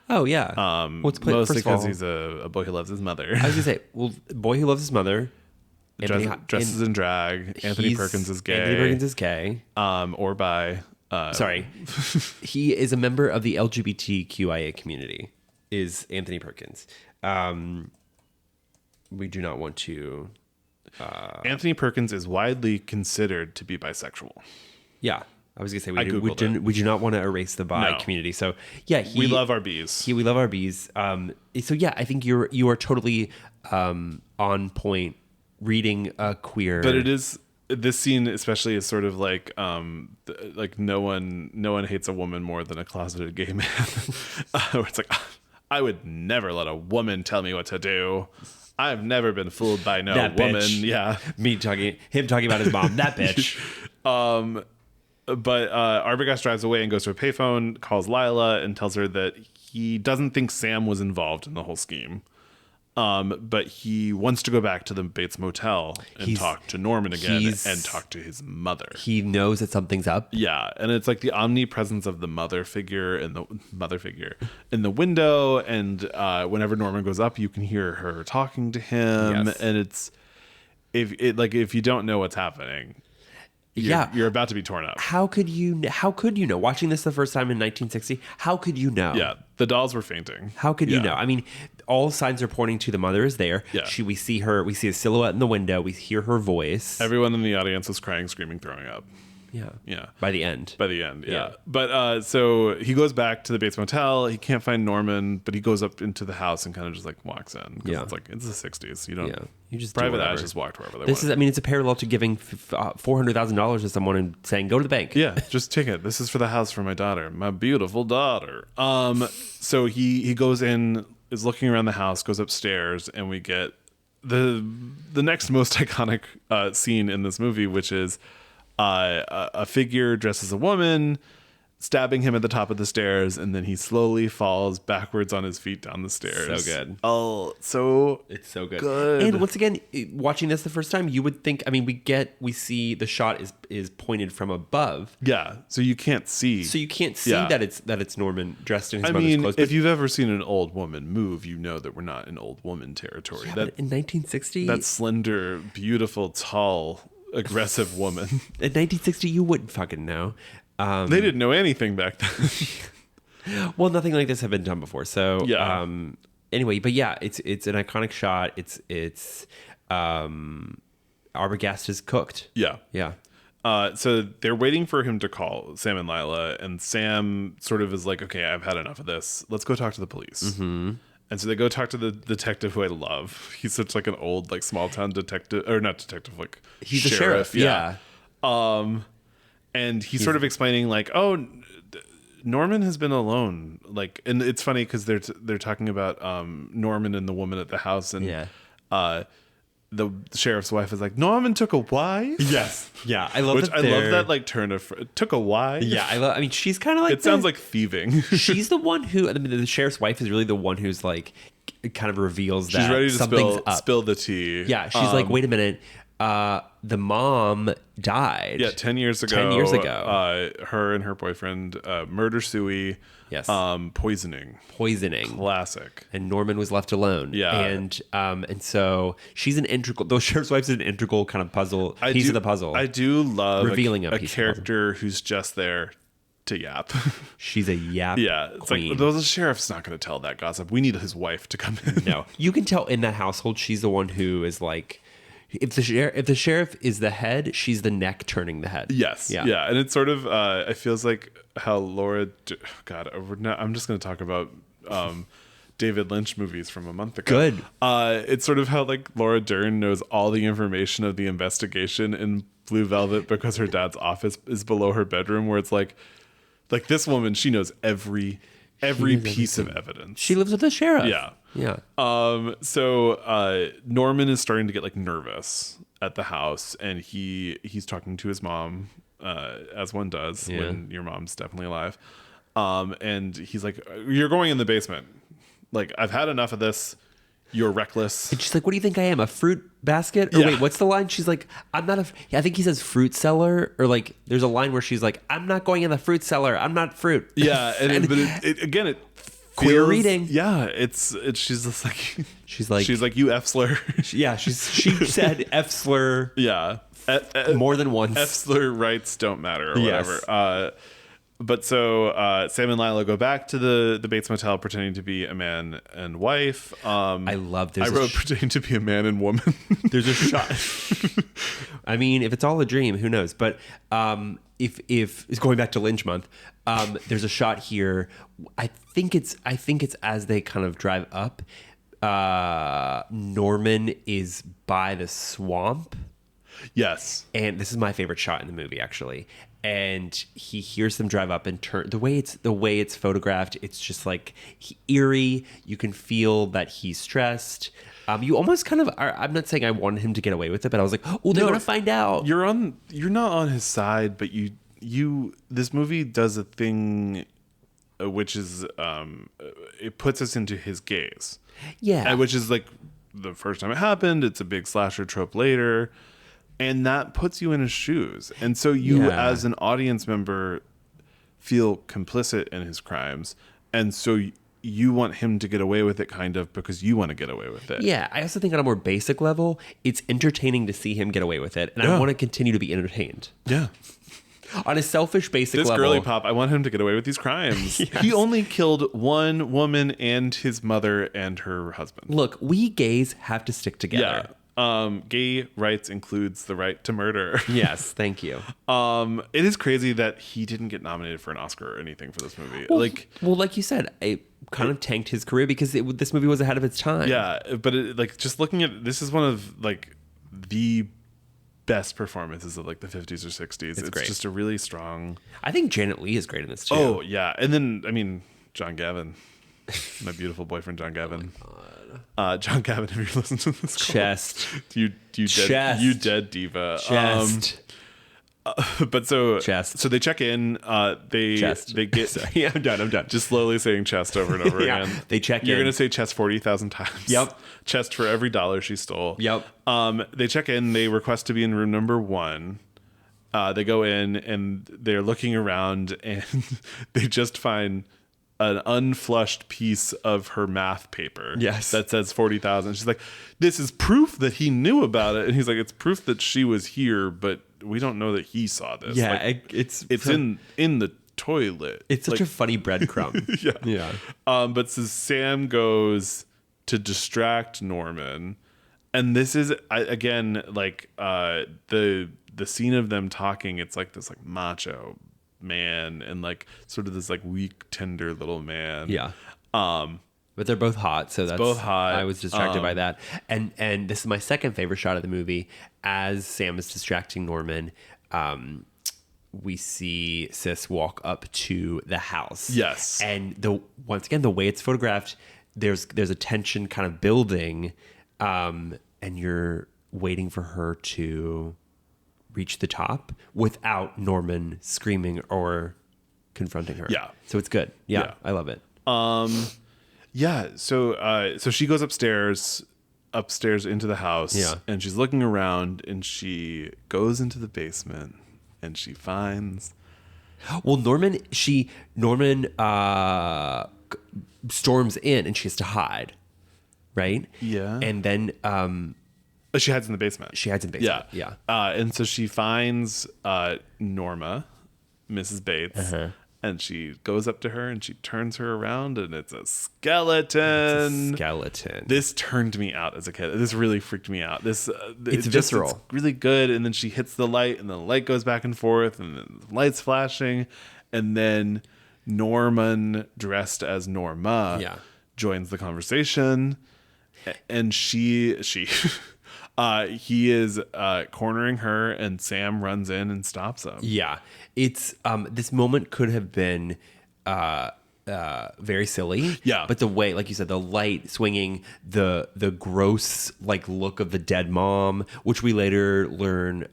Oh yeah. Mostly because he's a boy who loves his mother. I was gonna say, well, boy who loves his mother. Dresses in drag. Anthony Perkins is gay. Anthony Perkins is gay. Or bi. Sorry. He is a member of the LGBTQIA community, is Anthony Perkins. We do not want to... Anthony Perkins is widely considered to be bisexual. Yeah. I was going to say, we do not want to erase the bi community. So, yeah. We love our bees. We love our bees. So, yeah, I think you are totally on point reading a queer... But it is... This scene especially is sort of like no one hates a woman more than a closeted gay man. Where it's like, I would never let a woman tell me what to do. I've never been fooled by no woman. Bitch. Yeah, him talking about his mom. That bitch. But Arbogast drives away and goes to a payphone, calls Lila, and tells her that he doesn't think Sam was involved in the whole scheme. But he wants to go back to the Bates Motel and talk to Norman again and talk to his mother. He knows that something's up. Yeah, and it's like the omnipresence of the mother figure in the window, and whenever Norman goes up, you can hear her talking to him, and it's if you don't know what's happening, you're about to be torn up. How could you know? Watching this the first time in 1960, how could you know? Yeah, the dolls were fainting. How could you know? I mean, all signs are pointing to the mother is there. Yeah. We see a silhouette in the window. We hear her voice. Everyone in the audience was crying, screaming, throwing up. Yeah. By the end. Yeah. But so he goes back to the Bates Motel. He can't find Norman, but he goes up into the house and kind of just like walks in. Yeah. It's like, it's the 60s. You don't. Yeah. You just private eyes just walked wherever they want. It's a parallel to giving $400,000 to someone and saying, go to the bank. Yeah. Just take it. This is for the house for my daughter, my beautiful daughter. So he goes in, is looking around the house, goes upstairs, and we get the next most iconic scene in this movie, which is a figure dressed as a woman stabbing him at the top of the stairs, and then he slowly falls backwards on his feet down the stairs. So good. Oh, it's so good. And once again, watching this the first time, you would think, I mean, we see the shot is pointed from above. Yeah. So you can't see. that it's Norman dressed in his mother's clothes. If you've ever seen an old woman move, you know that we're not in old woman territory. Yeah, in 1960, that slender, beautiful, tall, aggressive woman. In 1960, you wouldn't fucking know. They didn't know anything back then. Well, nothing like this had been done before. So yeah. Anyway, but yeah, it's an iconic shot. It's Arbogast is cooked. Yeah. Yeah. So they're waiting for him to call Sam and Lila, and Sam sort of is like, okay, I've had enough of this. Let's go talk to the police. Mm-hmm. And so they go talk to the detective who I love. He's such like an old, like small town detective, or not detective, like he's sheriff. The sheriff. Yeah. And he's sort of explaining like, oh, Norman has been alone. Like, and it's funny because they're talking about Norman and the woman at the house, and the sheriff's wife is like, Norman took a wife. Yes. Yeah. I love that like turn of took a wife. Yeah. I mean, she's kind of like, it sounds like thieving. She's the one who, I mean, the sheriff's wife is really the one who's like, kind of reveals that she's ready to something's spill the tea. Yeah. She's like, wait a minute. The mom died. Yeah, 10 years ago. Her and her boyfriend murder Suey. Yes. Poisoning. Classic. And Norman was left alone. Yeah. And so she's an integral. Those sheriff's wives is an integral kind of piece of the puzzle. I do love revealing a character who's just there to yap. She's a yap. Yeah, it's queen. Like the sheriff's not going to tell that gossip. We need his wife to come in. No, you can tell in that household she's the one who is like. If the sheriff is the head, she's the neck turning the head. Yes. Yeah. And it's sort of, it feels like how Laura, I'm just going to talk about David Lynch movies from a month ago. Good. It's sort of how like Laura Dern knows all the information of the investigation in Blue Velvet because her dad's office is below her bedroom, where it's like this woman, she knows every piece of evidence. She lives with the sheriff. Yeah. Yeah. So Norman is starting to get like nervous at the house, and he's talking to his mom, as one does when your mom's definitely alive. And he's like, "You're going in the basement. Like, I've had enough of this. You're reckless." And she's like, "What do you think I am? A fruit basket?" Or wait, what's the line? She's like, "I'm not I think he says fruit seller, or like there's a line where she's like, "I'm not going in the fruit cellar. I'm not fruit." Yeah, but it Queer reading. Yeah, it's she's just like she's like, you F slur. She said F slur. Yeah, more than once. F slur rights don't matter or whatever. Yes. But so Sam and Lila go back to the Bates Motel pretending to be a man and wife. I love this. I wrote pretending to be a man and woman. There's a shot. I mean, if it's all a dream, who knows? But if it's going back to Lynch month, there's a shot here. I think it's as they kind of drive up. Norman is by the swamp. Yes. And this is my favorite shot in the movie, actually. And he hears them drive up and turn. The way it's photographed, it's just like eerie. You can feel that he's stressed. You almost kind of are. I'm not saying I wanted him to get away with it, but I was like, oh, they're gonna find out. You're not on his side, but this movie does a thing, which is it puts us into his gaze. Yeah, which is like the first time it happened. It's a big slasher trope later. And that puts you in his shoes. And so you, as an audience member, feel complicit in his crimes. And so you want him to get away with it, kind of, because you want to get away with it. Yeah. I also think on a more basic level, it's entertaining to see him get away with it. And I want to continue to be entertained. Yeah. On a selfish, basic level. This girly pop, I want him to get away with these crimes. Yes. He only killed one woman and his mother and her husband. Look, we gays have to stick together. Yeah. Gay rights includes the right to murder. Yes, thank you. It is crazy that he didn't get nominated for an Oscar or anything for this movie. Well, like you said, it kind of tanked his career because this movie was ahead of its time. Yeah, but just looking at this is one of the best performances of the 50s or 60s. It's great. Just a really strong. I think Janet Leigh is great in this too. Oh yeah, and then I mean John Gavin, my beautiful boyfriend John Gavin. Oh my God. John Gavin, have you listened to this? Chest. You dead diva. Chest. But so chest. So they check in. They get. Sorry, yeah, I'm done. Just slowly saying chest over and over again. They check in. You're gonna say chest 40,000 times. Yep. Chest for every dollar she stole. Yep. They check in. They request to be in room number 1. They go in and they're looking around and they just find an unflushed piece of her math paper. Yes. That says 40,000. She's like, this is proof that he knew about it. And he's like, it's proof that she was here, but we don't know that he saw this. Yeah. It's in the toilet. It's such a funny breadcrumb. Yeah. But so Sam goes to distract Norman. And this is, again, the scene of them talking, it's like this macho man and sort of this weak, tender little man. Yeah. But they're both hot, so that's both hot. I was distracted by that. And this is my second favorite shot of the movie. As Sam is distracting Norman, we see Sis walk up to the house. Yes. And once again, the way it's photographed, there's a tension kind of building, and you're waiting for her to reach the top without Norman screaming or confronting her. Yeah. So it's good. Yeah. I love it. Yeah. So she goes upstairs into the house. Yeah. And she's looking around and she goes into the basement and she finds. Well, Norman storms in and she has to hide. Right? Yeah. And then she hides in the basement. Yeah. And so she finds Norma, Mrs. Bates, and she goes up to her and she turns her around and it's a skeleton. This turned me out as a kid. This really freaked me out. It's visceral. It's really good. And then she hits the light and the light goes back and forth and the light's flashing. And then Norman, dressed as Norma, joins the conversation. And he is cornering her, and Sam runs in and stops him. Yeah, it's this moment could have been very silly. Yeah, but the way, like you said, the light swinging, the gross look of the dead mom, which we later learn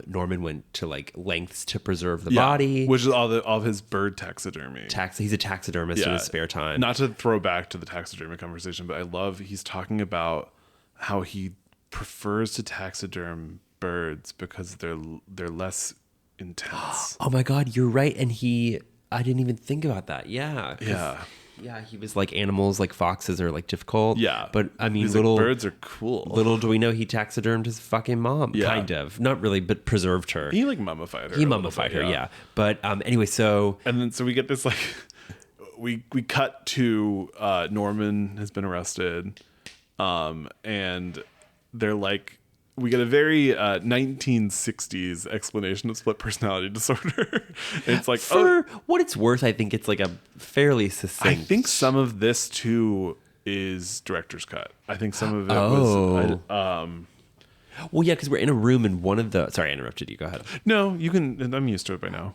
Norman went to lengths to preserve the body, which is all of his bird taxidermy. He's a taxidermist in his spare time. Not to throw back to the taxidermy conversation, but I love he's talking about how he prefers to taxiderm birds because they're less intense. Oh my God, you're right. And I didn't even think about that. Yeah. Yeah. Yeah, he was like, animals like foxes are like difficult. Yeah. But I mean, He's like, birds are cool. Little do we know he taxidermed his fucking mom. Yeah. Kind of. Not really, but preserved her. He like mummified her. He mummified her, yeah. But anyway, so... And then so we get this like... We cut to Norman has been arrested. And they're like... We get a very 1960s explanation of split personality disorder. It's like, for what it's worth, I think it's like a fairly succinct. I think some of this too is director's cut. I think some of it was. Well, yeah, because we're in a room and one of the. Sorry, I interrupted you. Go ahead. No, you can. I'm used to it by now.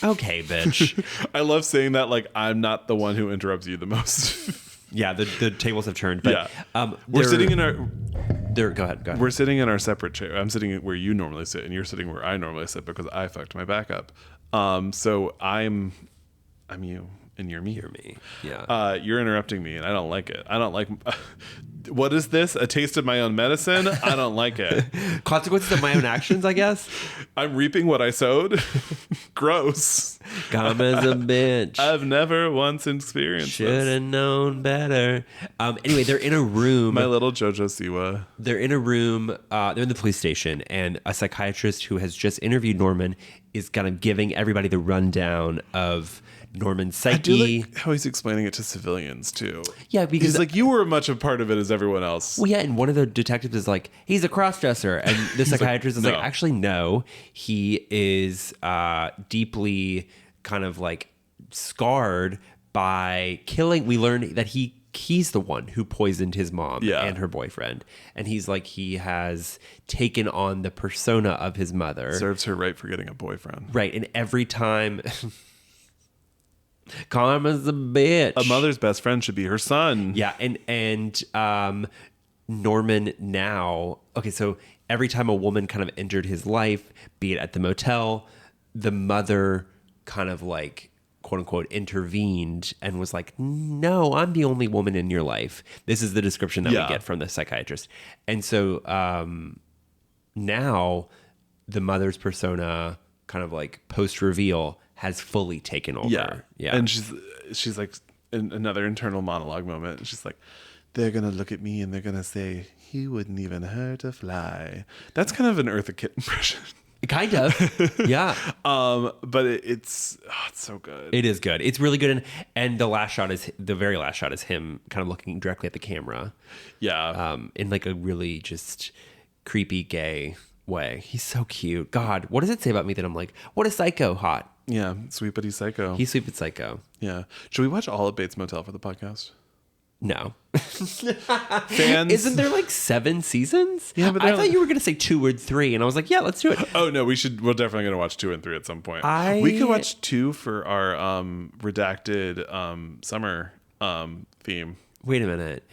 Okay, bitch. I love saying that. Like I'm not the one who interrupts you the most. Yeah, the tables have turned. But, yeah, we're sitting in our. Go ahead. We're sitting in our separate chair. I'm sitting where you normally sit, and you're sitting where I normally sit because I fucked my back up. So I'm you, and you're me. You're me. Yeah. You're interrupting me, and I don't like it. I don't like. What is this? A taste of my own medicine? I don't like it. Consequences of my own actions, I guess. I'm reaping what I sowed. Gross. Karma's a bitch. I've never once experienced this. Should have known better. Anyway, they're in a room. My little Jojo Siwa. They're in a room. They're in the police station, and a psychiatrist who has just interviewed Norman is kind of giving everybody the rundown of Norman's psyche. I do like how he's explaining it to civilians too. Yeah, because he's like, you were much a part of it as everyone else. Well, yeah, and one of the detectives is like, he's a cross-dresser, and the psychiatrist is like, actually, no, he is deeply kind of like scarred by killing. We learned that he's the one who poisoned his mom and her boyfriend, and he's like, he has taken on the persona of his mother. Serves her right for getting a boyfriend. Right, and every time. Karma's a bitch. A mother's best friend should be her son. Yeah, and Norman now. Okay, so every time a woman kind of entered his life, be it at the motel, the mother kind of like quote unquote intervened and was like, "No, I'm the only woman in your life." This is the description that we get from the psychiatrist, and so now the mother's persona, kind of like post reveal, has fully taken over. Yeah. And she's like in another internal monologue moment. She's like, they're going to look at me and they're going to say, he wouldn't even hurt a fly. That's kind of an Eartha Kitt impression. Kind of. Yeah. But it's so good. It is good. It's really good. And the very last shot is him kind of looking directly at the camera. Yeah. In like a really just creepy gay way. He's so cute. God, what does it say about me that I'm like, what a psycho hot? Yeah, sweet but he's psycho. He's sweet but psycho. Yeah. Should we watch all of Bates Motel for the podcast? No. Fans? Isn't there like 7 seasons? Yeah, but I thought you were going to say 2 or 3, and I was like, yeah, let's do it. Oh, no, we're definitely going to watch 2 and 3 at some point. We could watch 2 for our redacted summer theme. Wait a minute.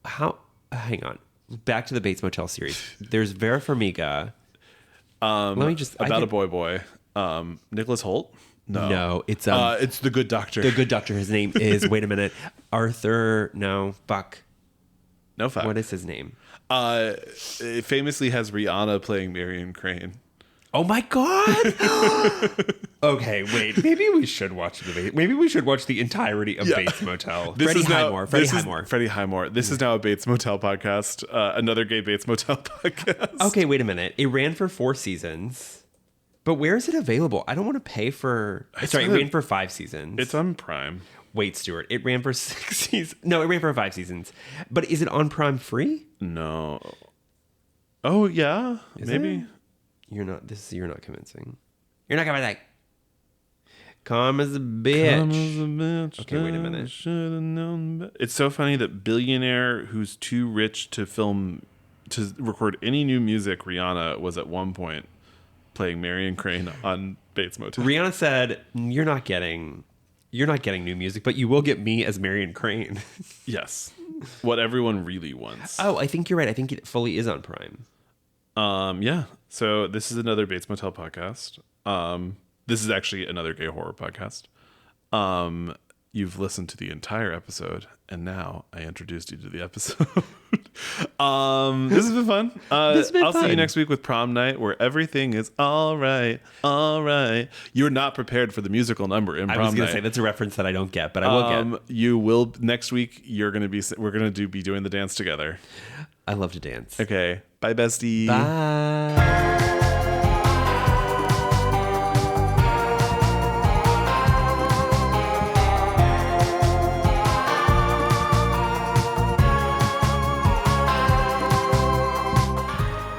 Hang on. Back to the Bates Motel series. There's Vera Farmiga. Let me just... About a boy. Nicholas Hoult? No, it's The Good Doctor. The Good Doctor. His name is, wait a minute, Arthur. No, fuck. No fuck. What is his name? It famously has Rihanna playing Marion Crane. Oh my god! Okay, wait. Maybe we should watch the entirety of Bates Motel. Freddie Highmore. This is now a Bates Motel podcast. Another gay Bates Motel podcast. Okay, wait a minute. It ran for 4 seasons. But where is it available? I don't want to pay for... it ran for 5 seasons. It's on Prime. Wait, Stuart. It ran for 6 seasons. No, it ran for 5 seasons. But is it on Prime free? No. Oh, yeah. Maybe. You're not convincing. You're not convincing. Karma's a bitch. Okay, wait a minute. Should've known. It's so funny that billionaire who's too rich to record any new music, Rihanna, was at one point playing Marion Crane on Bates Motel. Rihanna said, "You're not getting new music, but you will get me as Marion Crane." Yes, what everyone really wants. Oh, I think you're right. I think it fully is on Prime. Yeah. So this is another Bates Motel podcast. This is actually another gay horror podcast. you've listened to the entire episode, and now I introduced you to the episode. This has been fun. I'll see you next week with Prom Night, where everything is all right. All right. You're not prepared for the musical number in Prom Night. I was going to say that's a reference that I don't get, but I will get. You will next week. We're going to be doing the dance together. I love to dance. Okay. Bye, bestie. Bye.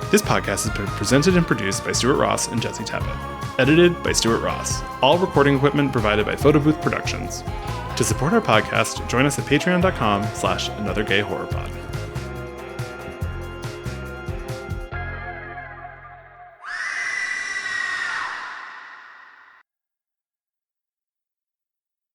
This podcast has been presented and produced by Stuart Ross and Jesse Tappet. Edited by Stuart Ross. All recording equipment provided by Photo Booth Productions. To support our podcast, join us at patreon.com/anothergayhorrorpod.